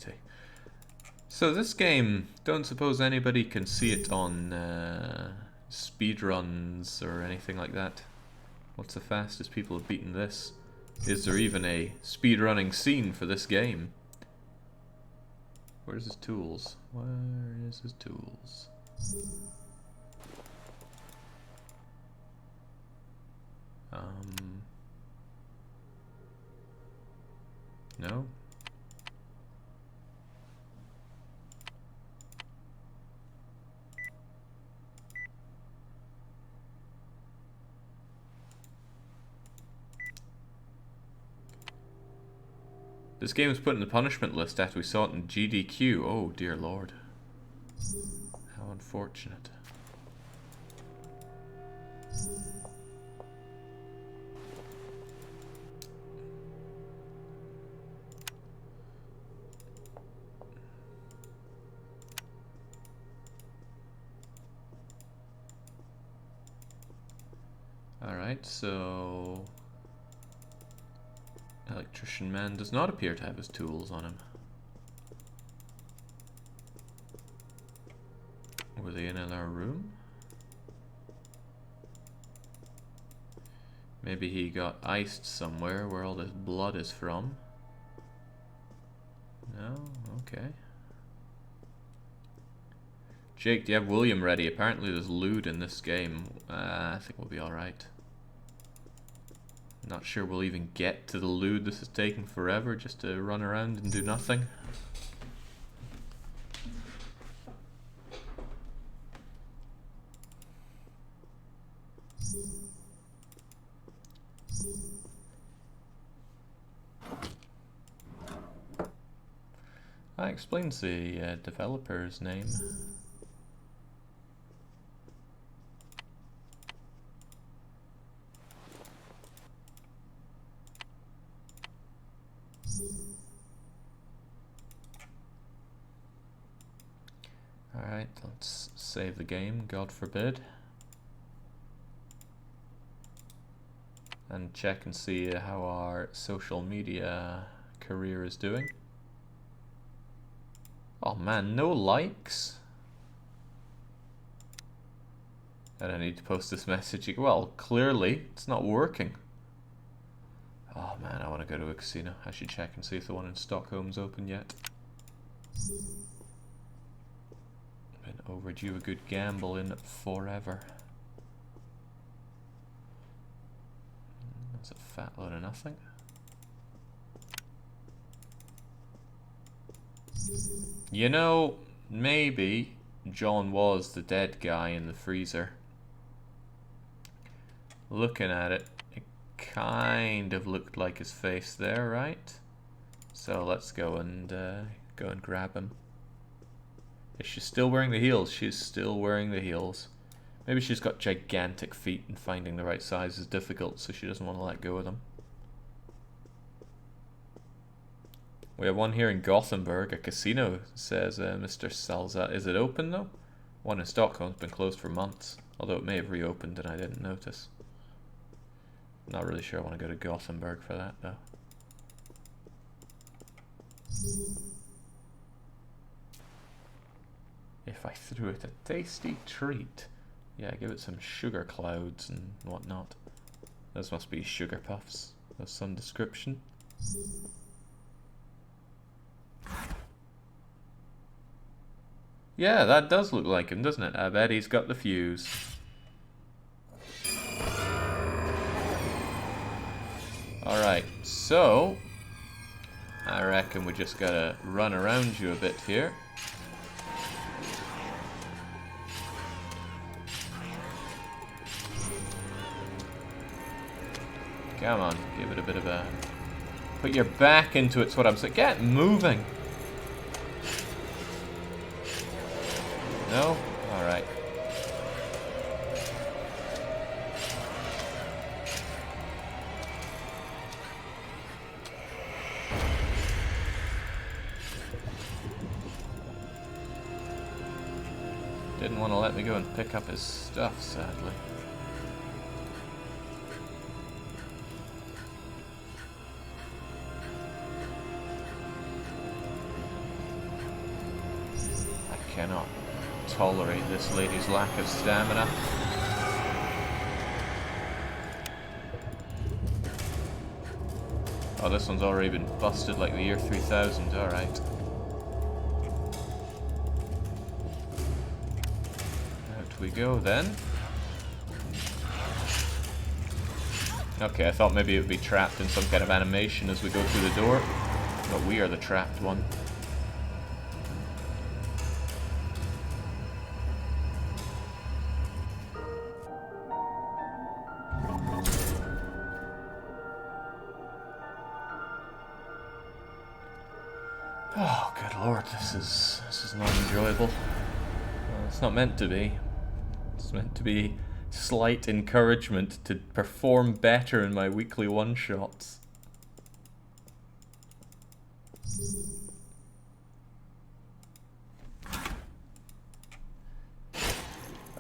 Alrighty. So this game, don't suppose anybody can see it on speedruns or anything like that. What's the fastest people have beaten this? Is there even a speedrunning scene for this game? Where's his tools? Where is his tools? No? This game was put in the punishment list after we saw it in GDQ. Oh dear lord. How unfortunate. Alright, so... Electrician man does not appear to have his tools on him. Were they in our room? Maybe he got iced somewhere where all this blood is from. No? Okay. Jake, do you have William ready? Apparently there's loot in this game. I think we'll be alright. Not sure we'll even get to the loot. This is taking forever just to run around and do nothing. That explains the developer's name. Alright, let's save the game, God forbid. And check and see how our social media career is doing. Oh man, no likes? And I need to post this message. Well, clearly, it's not working. Oh man, I want to go to a casino. I should check and see if the one in Stockholm's open yet. Been overdue a good gamble in forever. That's a fat load of nothing. You know, maybe John was the dead guy in the freezer. Looking at it, it kind of looked like his face there, right? So let's go and grab him. Is she still wearing the heels? She's still wearing the heels. Maybe she's got gigantic feet and finding the right size is difficult, so she doesn't want to let go of them. We have one here in Gothenburg, a casino, says Mr. Salza. Is it open though? One in Stockholm's been closed for months, although it may have reopened and I didn't notice. Not really sure I want to go to Gothenburg for that though. If I threw it a tasty treat. Yeah, give it some sugar clouds and whatnot. Those must be sugar puffs of some description. Yeah, that does look like him, doesn't it? I bet he's got the fuse. Alright, so I reckon we just gotta run around you a bit here. Come on, give it a bit of a... Put your back into it's what I'm saying. Get moving! No? Alright. Didn't want to let me go and pick up his stuff, sadly. tolerate this lady's lack of stamina. Oh, this one's already been busted like the year 3000, alright. Out we go then. Okay, I thought maybe it would be trapped in some kind of animation as we go through the door, but we are the trapped one. Oh, good lord, this is not enjoyable. Well, it's not meant to be. It's meant to be slight encouragement to perform better in my weekly one-shots.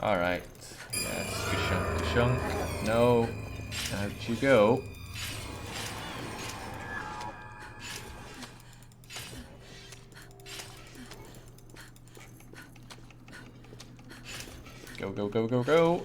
Alright. Yes, ka-shunk, ka-shunk. No. Out you go. Go, go, go, go, go.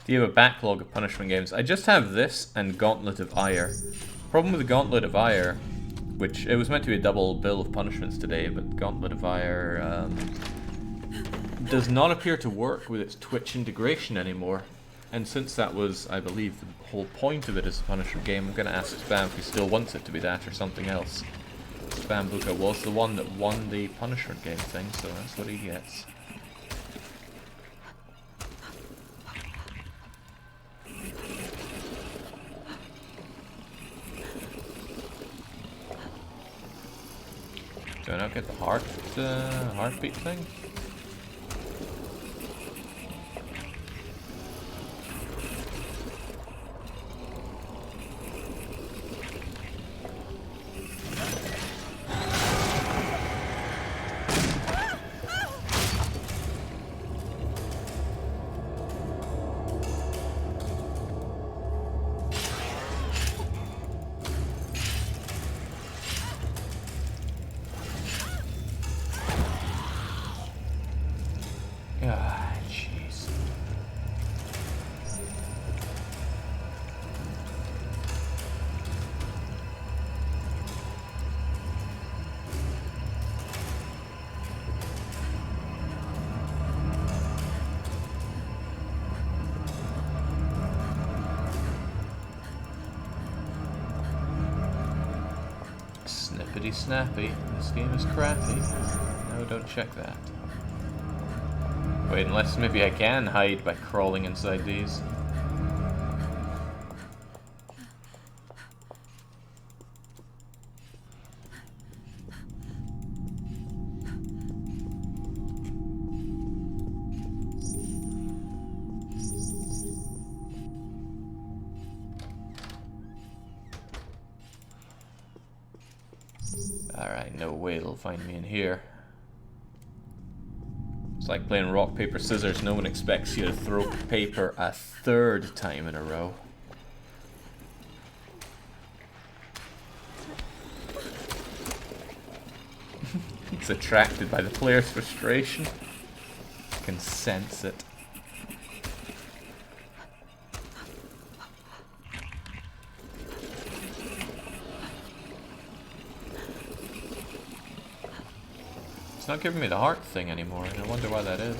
Do you have a backlog of punishment games? I just have this and Gauntlet of Ire. Problem with the Gauntlet of Ire, which it was meant to be a double bill of punishments today, but Gauntlet of Ire does not appear to work with its Twitch integration anymore. And since that was, I believe, the whole point of it as a punishment game, I'm going to ask Spam if he still wants it to be that or something else. Spam Buka was the one that won the punishment game thing, so that's what he gets. Do I not get the heartbeat thing? Ah, jeez. Snippety snappy. This game is crappy. No, don't check that. Wait, unless maybe I can hide by crawling inside these. Alright, no way they'll find me in here. It's like playing rock, paper, scissors. No one expects you to throw paper a third time in a row. He's attracted by the player's frustration. I can sense it. It's not giving me the heart thing anymore, and I wonder why that is.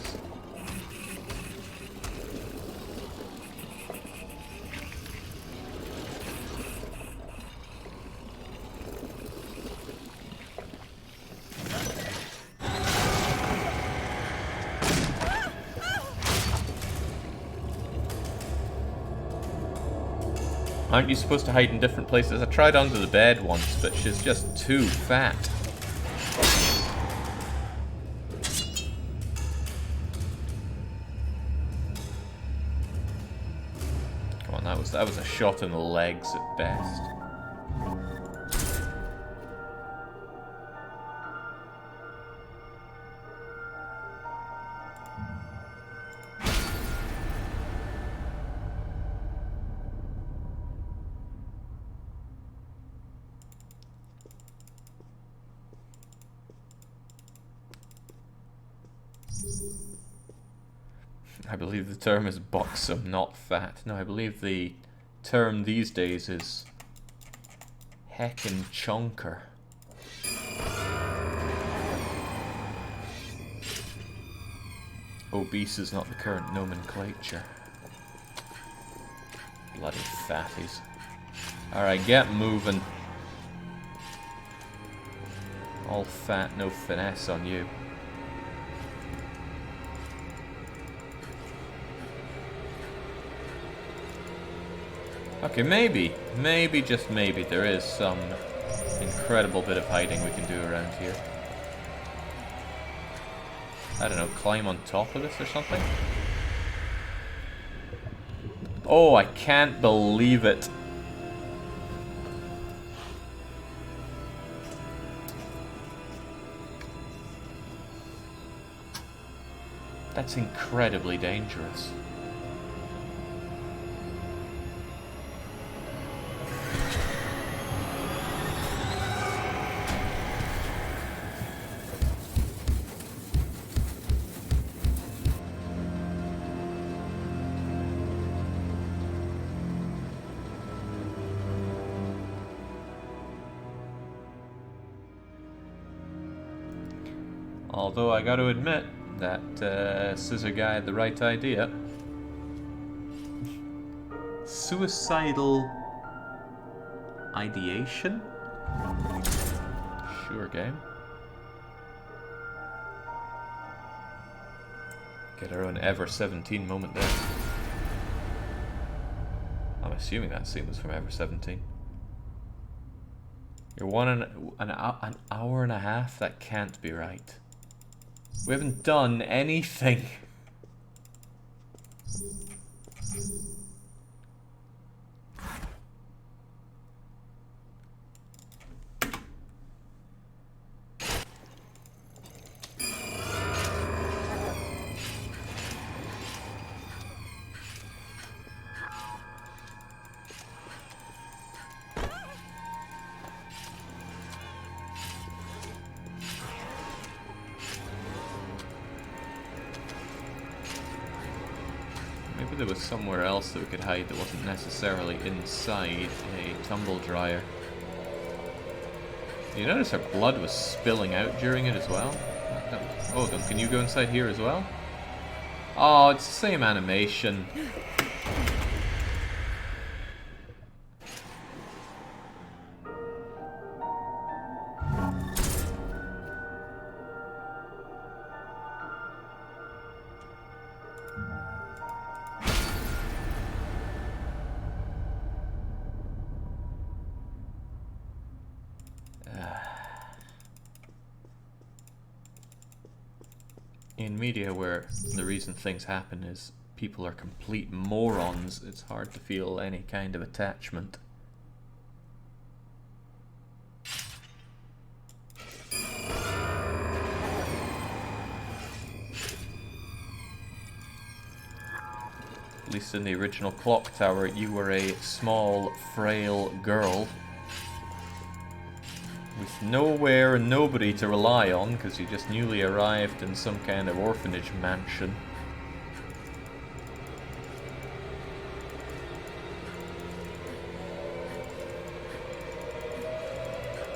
Aren't you supposed to hide in different places? I tried under the bed once, but she's just too fat. that was a shot in the legs at best. I believe the term is buxom, not fat. No, I believe the term these days is heckin' chonker. Obese is not the current nomenclature. Bloody fatties. Alright, get moving. All fat, no finesse on you. Okay, maybe, just maybe, there is some incredible bit of hiding we can do around here. I don't know, climb on top of this or something? Oh, I can't believe it. That's incredibly dangerous. Although I gotta admit that Scissor Guy had the right idea. Suicidal ideation? Sure, game. Get our own Ever 17 moment there. I'm assuming that scene was from Ever 17. You're an hour and a half? That can't be right. We haven't done anything. Maybe there was somewhere else that we could hide that wasn't necessarily inside a tumble dryer. You notice her blood was spilling out during it as well? Oh, then can you go inside here as well? Oh, it's the same animation. In media where the reason things happen is people are complete morons, it's hard to feel any kind of attachment. At least in the original Clock Tower, you were a small, frail girl with nowhere and nobody to rely on because you just newly arrived in some kind of orphanage mansion.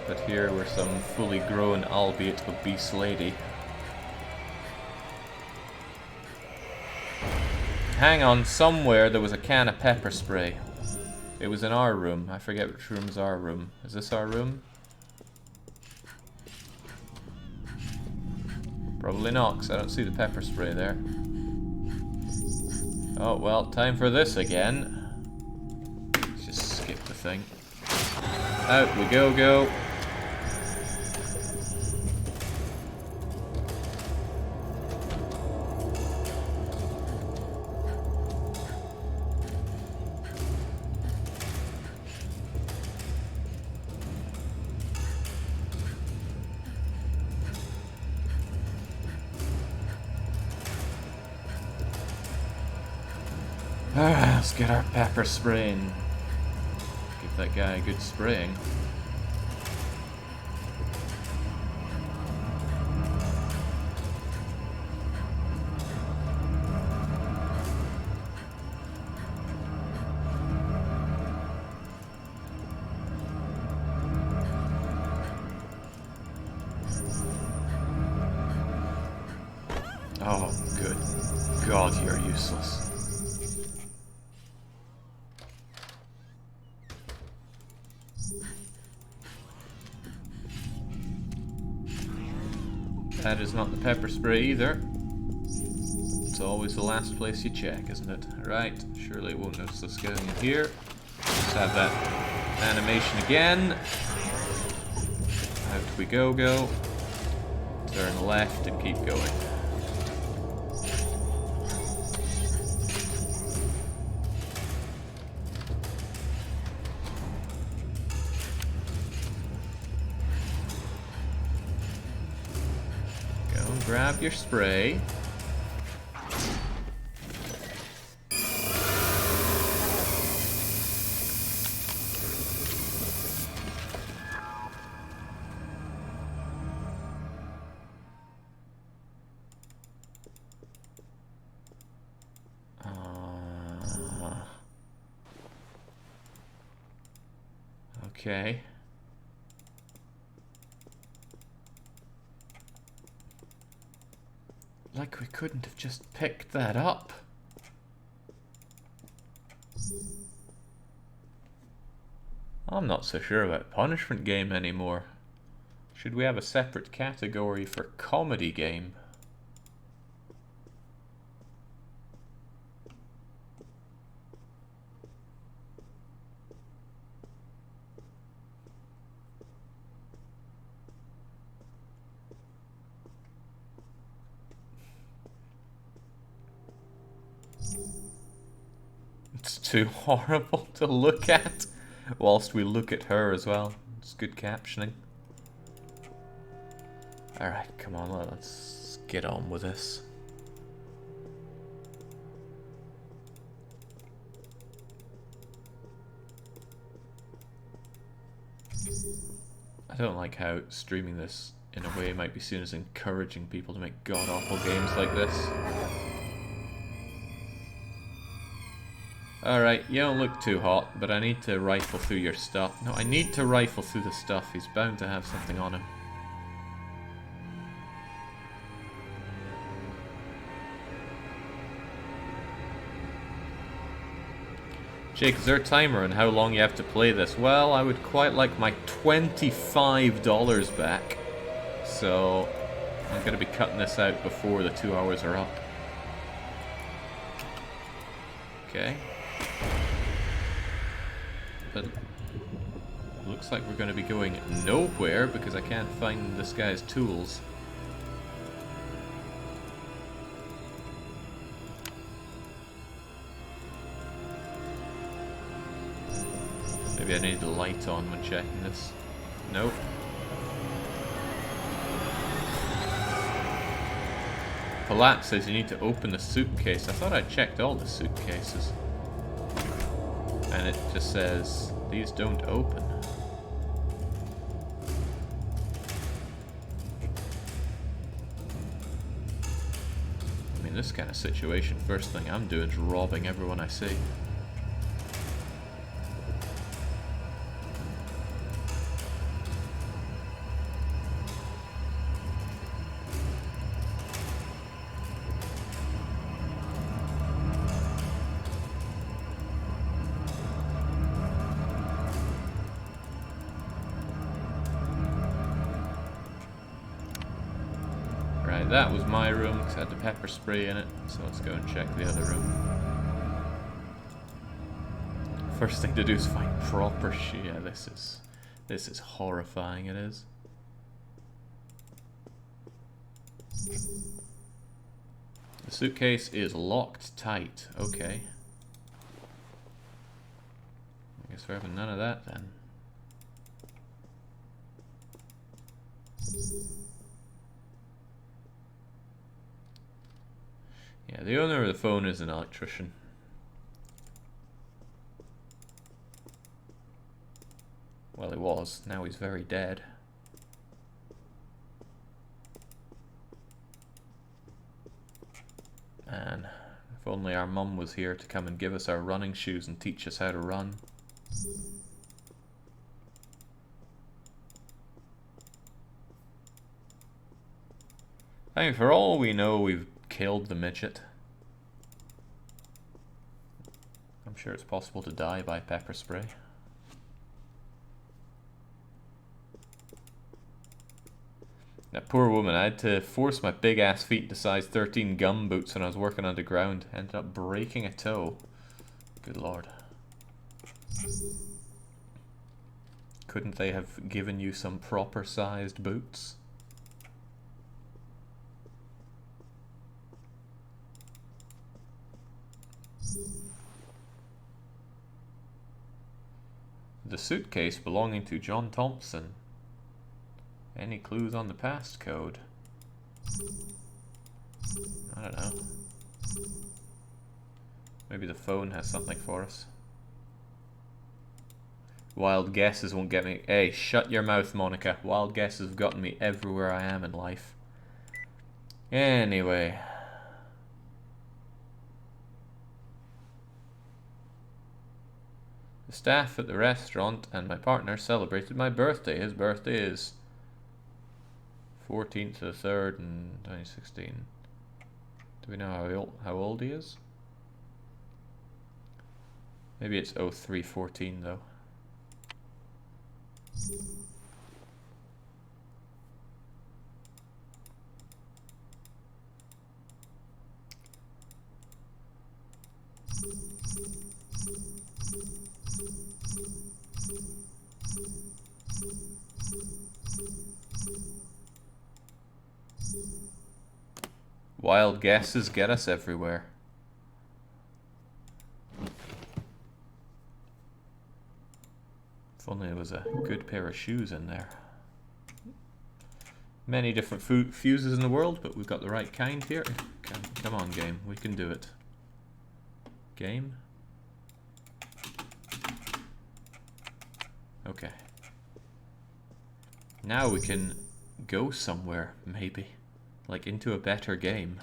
But here we're some fully grown, albeit obese lady. Hang on, somewhere there was a can of pepper spray. It was in our room. I forget which room's our room. Is this our room? Probably not, because I don't see the pepper spray there. Oh, well, time for this again. Let's just skip the thing. Out we go. Alright, let's get our pepper spraying. Give that guy a good spraying. Oh, good God, you're useless. That is not the pepper spray either. It's always the last place you check, isn't it? Right, surely it won't notice us going in here. Let's have that animation again. Out we go. Turn left and keep going. Go and grab your spray. Okay. Like we couldn't have just picked that up. I'm not so sure about punishment game anymore. Should we have a separate category for comedy game? It's too horrible to look at, whilst we look at her as well. It's good captioning. Alright, come on, let's get on with this. I don't like how streaming this in a way might be seen as encouraging people to make god-awful games like this. Alright, you don't look too hot, but I need to rifle through your stuff. No, I need to rifle through the stuff. He's bound to have something on him. Jake, is there a timer on how long you have to play this? Well, I would quite like my $25 back. So, I'm going to be cutting this out before the 2 hours are up. Okay. But looks like we're going to be going nowhere because I can't find this guy's tools. Maybe I need the light on when checking this. Nope. Palat says you need to open the suitcase. I thought I checked all the suitcases. And it just says, these don't open. I mean, this kind of situation, first thing I'm doing is robbing everyone I see. That was my room because I had the pepper spray in it, so let's go and check the other room. First thing to do is find proper shit. Yeah, this is horrifying, it is. The suitcase is locked tight. Okay. I guess we're having none of that then. Yeah, the owner of the phone is an electrician. Well, he was. Now he's very dead. Man, if only our mum was here to come and give us our running shoes and teach us how to run. I mean, for all we know, we've killed the midget. I'm sure it's possible to die by pepper spray. That poor woman, I had to force my big ass feet into size 13 gum boots when I was working underground. Ended up breaking a toe. Good lord. Couldn't they have given you some proper sized boots? The suitcase belonging to John Thompson. Any clues on the passcode? I don't know. Maybe the phone has something for us. Wild guesses won't get me. Hey, shut your mouth, Monica. Wild guesses have gotten me everywhere I am in life. Anyway. The staff at the restaurant and my partner celebrated my birthday. His birthday is 14th to the 3rd in 2016. Do we know how old he is? Maybe it's 0314 though. Wild guesses get us everywhere. If only there was a good pair of shoes in there. Many different fuses in the world, but we've got the right kind here. Come on, game. We can do it. Game? Okay. Now we can go somewhere, maybe. Like into a better game.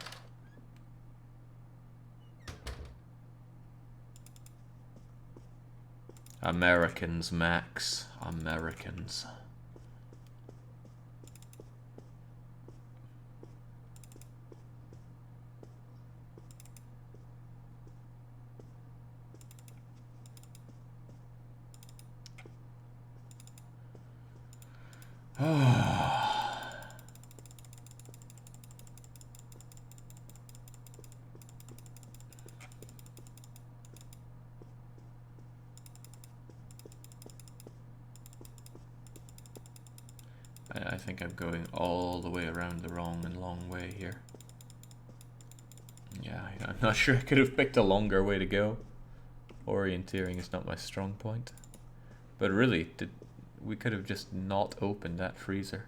Americans, Max. Americans. I think I'm going all the way around the wrong and long way here. Yeah, I'm not sure I could have picked a longer way to go. Orienteering is not my strong point. But really, we could have just not opened that freezer.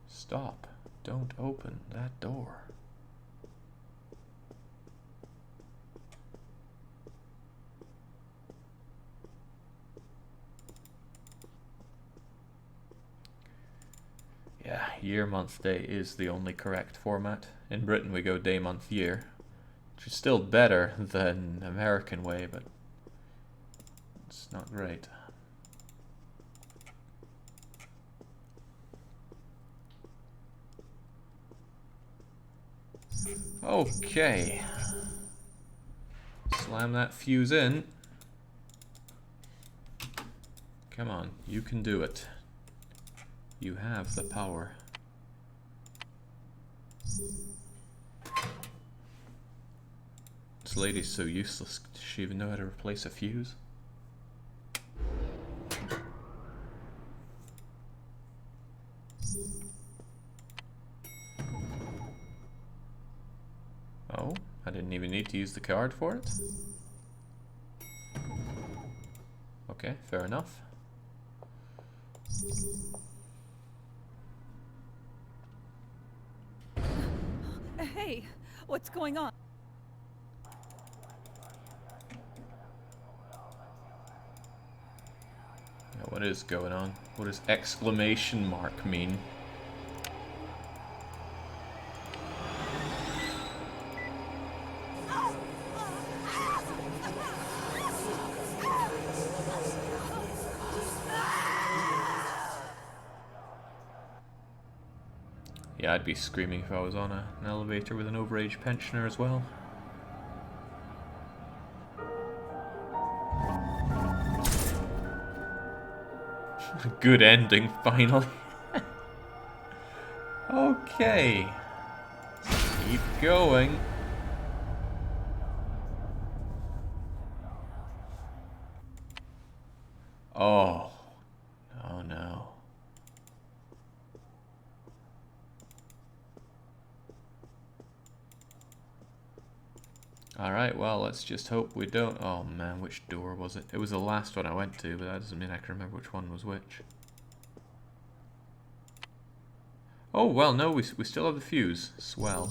Stop. Don't open that door. Yeah, year, month, day is the only correct format. In Britain we go day, month, year, which is still better than American way, but it's not great. Okay. Slam that fuse in. Come on, you can do it. You have the power. This lady's so useless. Does she even know how to replace a fuse? Oh, I didn't even need to use the card for it? Okay, fair enough. Hey, what's going on? Yeah, what is going on? What does exclamation mark mean? Yeah, I'd be screaming if I was on an elevator with an overage pensioner as well. Good ending, finally. Okay. Keep going. Oh. Oh no. Alright, well, let's just hope we don't... Oh man, which door was it? It was the last one I went to, but that doesn't mean I can remember which one was which. Oh, well, no, we still have the fuse. Swell.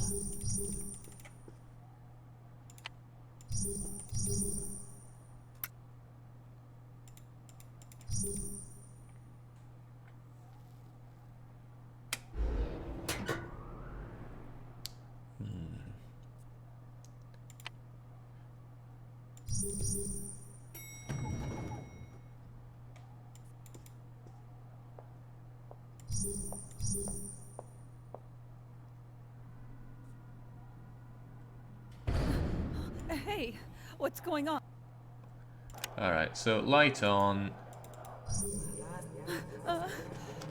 Hey, what's going on? Alright, so light on.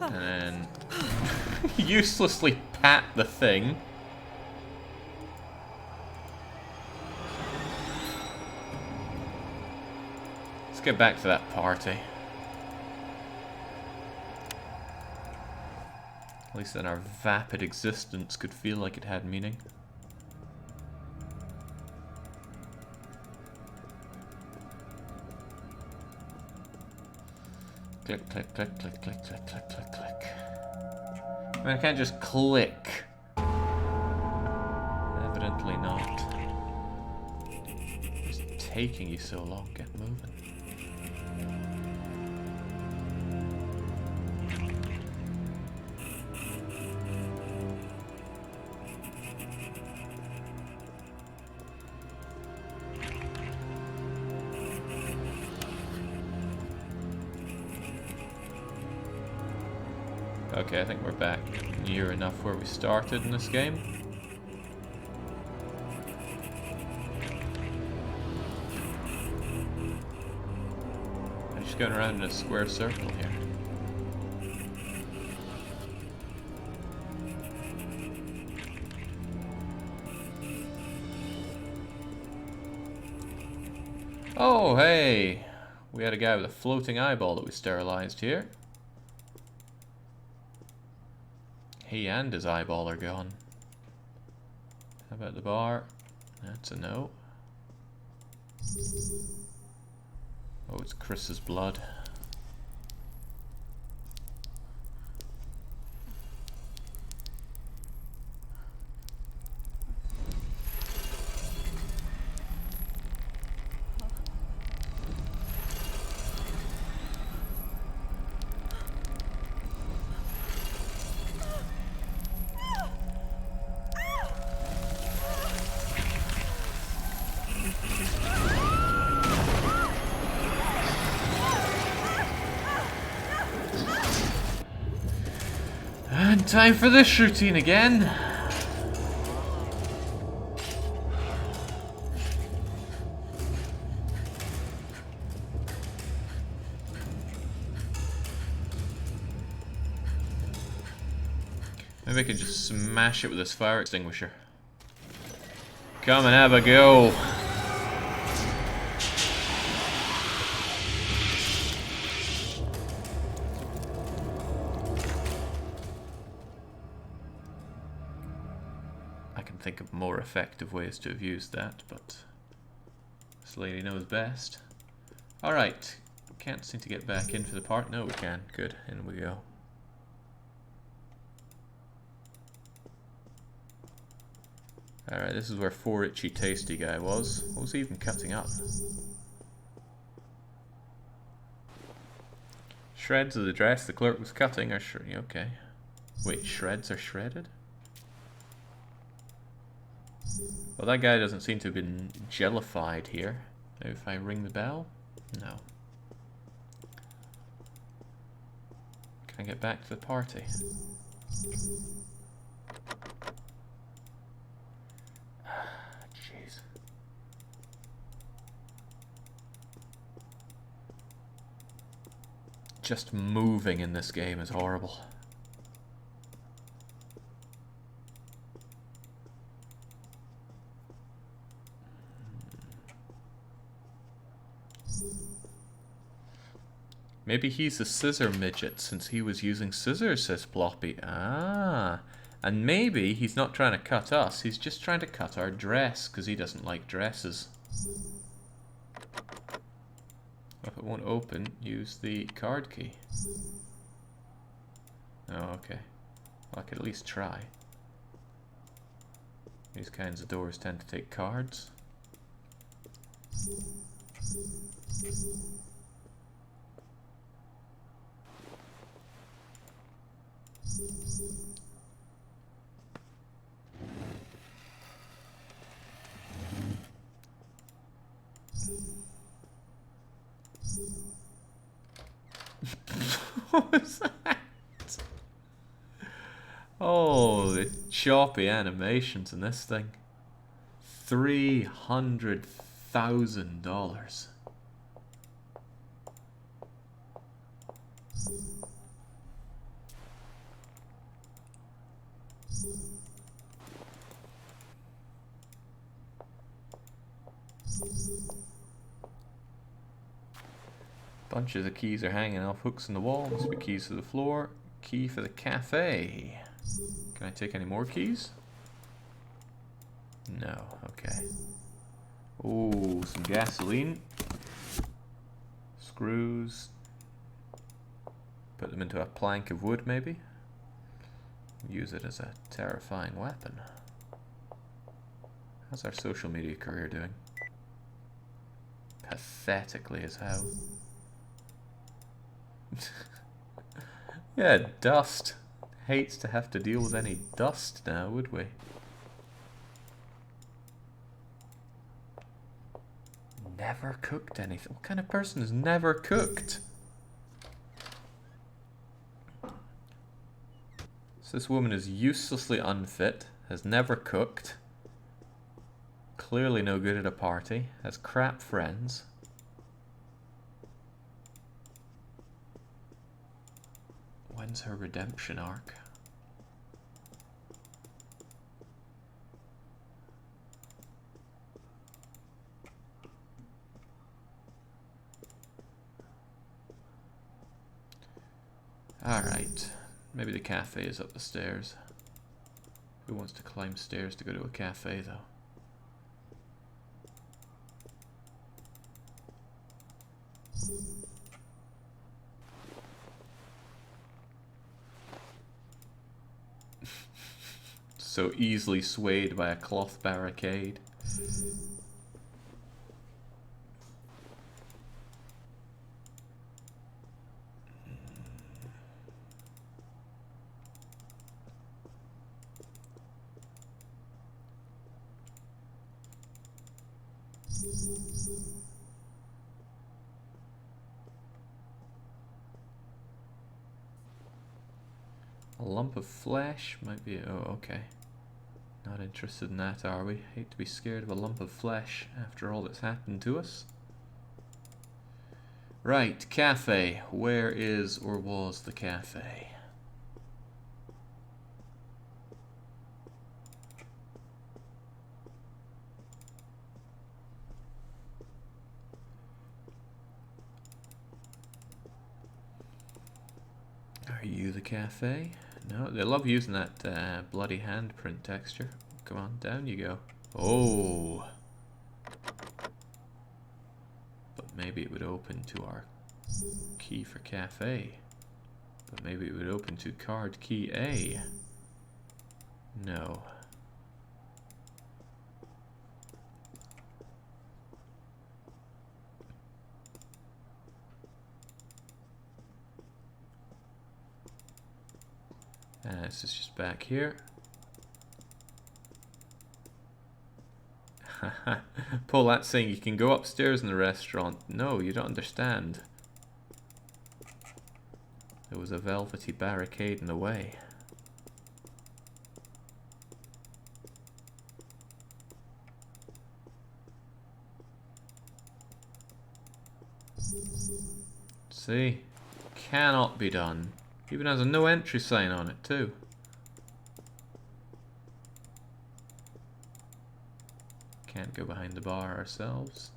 And then uselessly pat the thing. Let's get back to that party. At least then our vapid existence could feel like it had meaning. Click, click, click, click, click, click, click, click, click. I mean, I can't just click. Evidently not. It's taking you so long. Get moving. Okay, I think we're back near enough where we started in this game. I'm just going around in a square circle here. Oh, hey! We had a guy with a floating eyeball that we sterilized here. He and his eyeball are gone. How about the bar? That's a no. Oh, it's Chris's blood. And time for this routine again. Maybe I can just smash it with this fire extinguisher. Come and have a go. I can think of more effective ways to have used that, but this lady knows best. Alright, can't seem to get back in for the part. No, we can. Good, in we go. Alright, this is where 4 Itchy Tasty guy was. What was he even cutting up? Shreds of the dress the clerk was cutting are okay. Wait, shreds are shredded? Well, that guy doesn't seem to have been jellified here. Maybe if I ring the bell? No. Can I get back to the party? Jeez. Just moving in this game is horrible. Maybe he's a scissor midget since he was using scissors, says Ploppy. Ah, and maybe he's not trying to cut us, he's just trying to cut our dress because he doesn't like dresses. If it won't open, use the card key. Oh, okay. Well, I could at least try. These kinds of doors tend to take cards. What was that? Oh, the choppy animations in this thing. $300,000. Bunch of the keys are hanging off hooks in the wall. Must be keys to the floor. Key for the cafe. Can I take any more keys? No. Okay. Oh, some gasoline. Screws. Put them into a plank of wood, maybe. Use it as a terrifying weapon. How's our social media career doing? Pathetically as hell. Yeah, dust. Hates to have to deal with any dust now, would we? Never cooked anything. What kind of person has never cooked? So this woman is uselessly unfit, has never cooked, clearly no good at a party, has crap friends. When's her redemption arc? Alright, maybe the cafe is up the stairs. Who wants to climb stairs to go to a cafe though? So easily swayed by a cloth barricade. A lump of flesh might be... Oh, okay. Not interested in that, are we? Hate to be scared of a lump of flesh after all that's happened to us. Right, cafe. Where is or was the cafe? Are you the cafe? No, they love using that bloody handprint texture. Come on, down you go. Oh! But maybe it would open to our key for cafe. But maybe it would open to card key A. No. This is just back here. Paul, that's saying you can go upstairs in the restaurant. No, you don't understand. There was a velvety barricade in the way. See? Cannot be done. Even has a no entry sign on it too. Can't go behind the bar ourselves.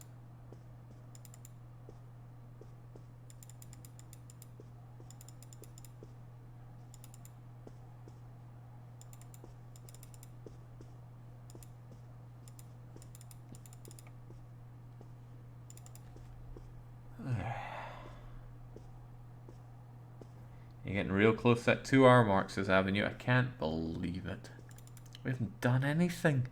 You're getting real close to that 2-hour mark, says Avenue. I can't believe it. We haven't done anything.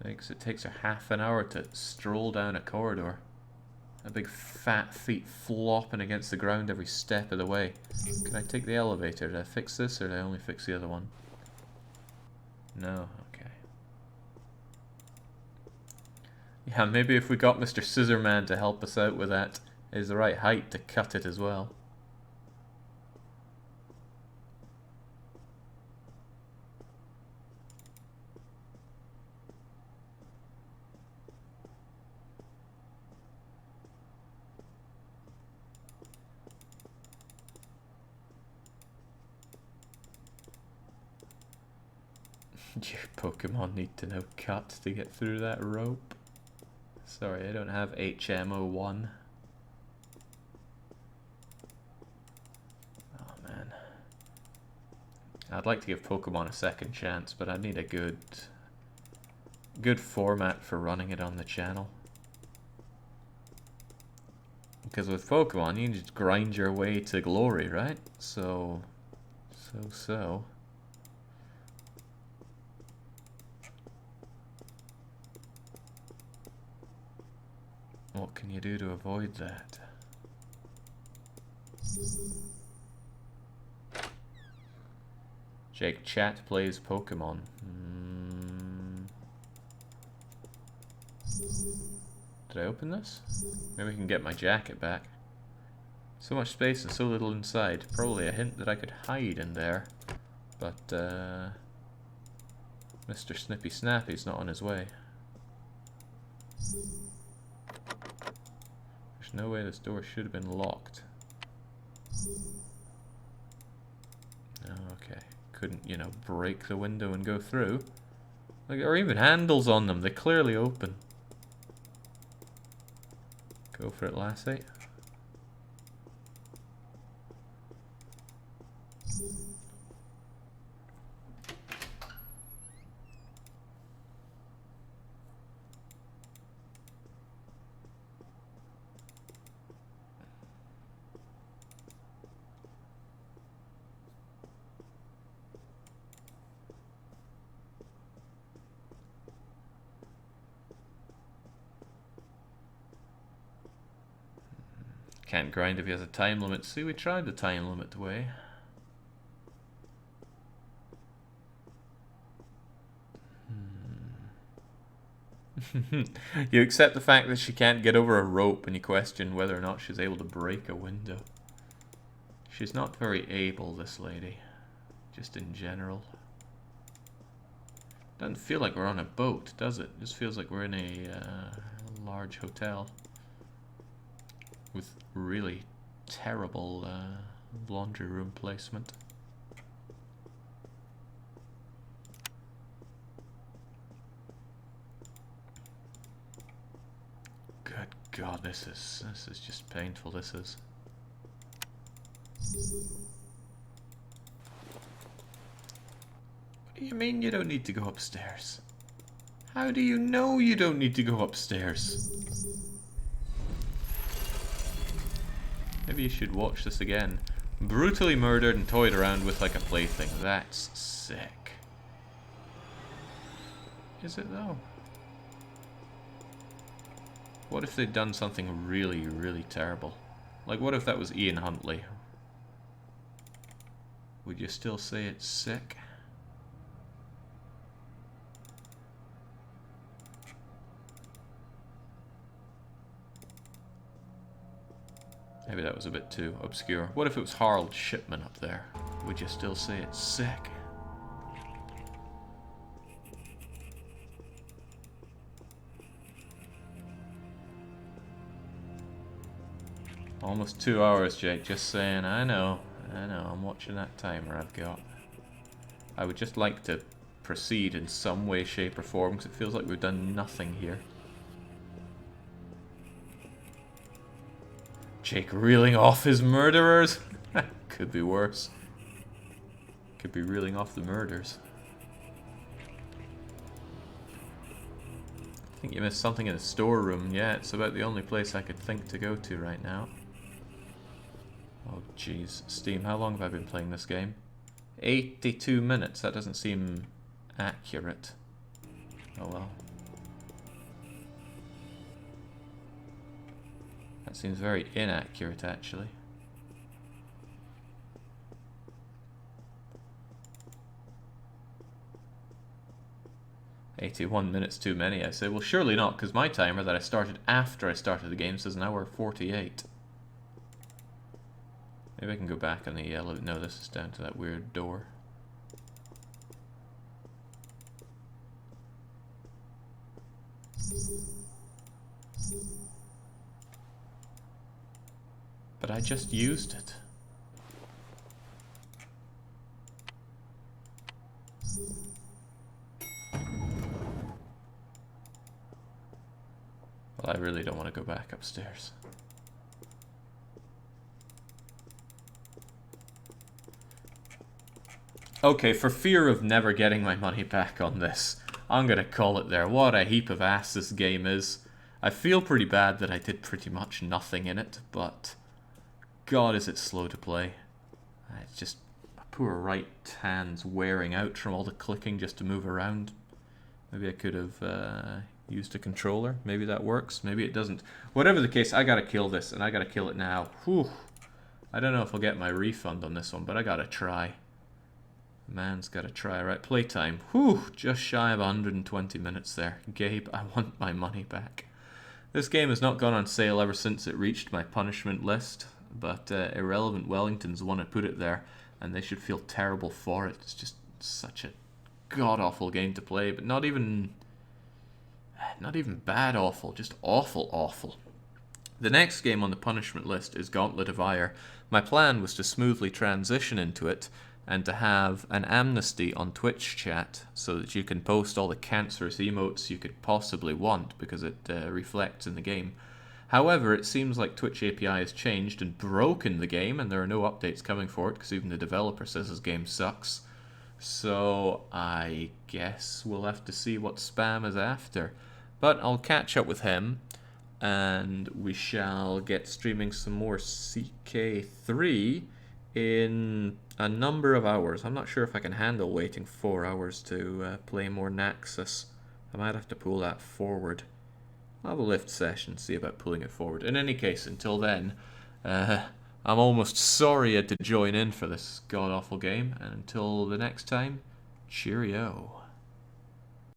It takes her half an hour to stroll down a corridor. A big fat feet flopping against the ground every step of the way. Can I take the elevator? Did I fix this or did I only fix the other one? No, okay. Yeah, maybe if we got Mr. Scissorman to help us out with that, is the right height to cut it as well. Your Pokemon need to know cut to get through that rope. Sorry, I don't have HM01. Oh man. I'd like to give Pokemon a second chance, but I need a good format for running it on the channel. Because with Pokemon, you can just grind your way to glory, right? So. What can you do to avoid that? Jake, chat plays Pokemon. Did I open this? Maybe I can get my jacket back. So much space and so little inside. Probably a hint that I could hide in there. But, Mr. Snippy Snappy's not on his way. There's no way this door should have been locked. Okay. Couldn't, you know, break the window and go through. Like, or even handles on them. They clearly open. Go for it, lassie. Can't grind if he has a time limit. See, we tried the time limit way. You accept the fact that she can't get over a rope and you question whether or not she's able to break a window. She's not very able, this lady. Just in general. Doesn't feel like we're on a boat, does it? Just feels like we're in a large hotel. With really terrible laundry room placement. Good God, this is just painful. This is. What do you mean you don't need to go upstairs? How do you know you don't need to go upstairs? Maybe you should watch this again. Brutally murdered and toyed around with like a plaything. That's sick. Is it though? What if they'd done something really, really terrible? Like what if that was Ian Huntley Would you still say it's sick? Maybe that was a bit too obscure. What if it was Harold Shipman up there? Would you still say it's sick? Almost 2 hours, Jake. Just saying. I know. I'm watching that timer I've got. I would just like to proceed in some way, shape, or form, because it feels like we've done nothing here. Jake reeling off his murderers? Could be worse. Could be reeling off the murders. I think you missed something in the storeroom. Yeah, it's about the only place I could think to go to right now. Oh jeez. Steam, how long have I been playing this game? 82 minutes. That doesn't seem accurate. Oh well. That seems very inaccurate, actually. "81 minutes too many," I say. Well, surely not, because my timer that I started after I started the game says an hour 48. Maybe I can go back on the yellow. No, this is down to that weird door. But I just used it. Well, I really don't want to go back upstairs. Okay, for fear of never getting my money back on this, I'm gonna call it there. What a heap of ass this game is. I feel pretty bad that I did pretty much nothing in it, but God, is it slow to play. It's just my poor right hand's wearing out from all the clicking just to move around. Maybe I could have used a controller. Maybe that works. Maybe it doesn't. Whatever the case, I gotta kill this, and I gotta kill it now. Whew. I don't know if I'll get my refund on this one, but I gotta try. Man's gotta try. Right, playtime. Whew, just shy of 120 minutes there. Gabe, I want my money back. This game has not gone on sale ever since it reached my punishment list, but Irrelevant Wellington's the one that put it there, and they should feel terrible for it. It's just such a god-awful game to play, but not even bad awful, just awful awful. The next game on the punishment list is Gauntlet of Ire. My plan was to smoothly transition into it, and to have an amnesty on Twitch chat so that you can post all the cancerous emotes you could possibly want because it reflects in the game. However, it seems like Twitch API has changed and broken the game, and there are no updates coming for it because even the developer says his game sucks. So I guess we'll have to see what Spam is after. But I'll catch up with him, and we shall get streaming some more CK3 in a number of hours. I'm not sure if I can handle waiting 4 hours to play more Naxxus. I might have to pull that forward. I'll have a lift session, see about pulling it forward. In any case, until then, I'm almost sorry I had to join in for this god-awful game. And until the next time, cheerio.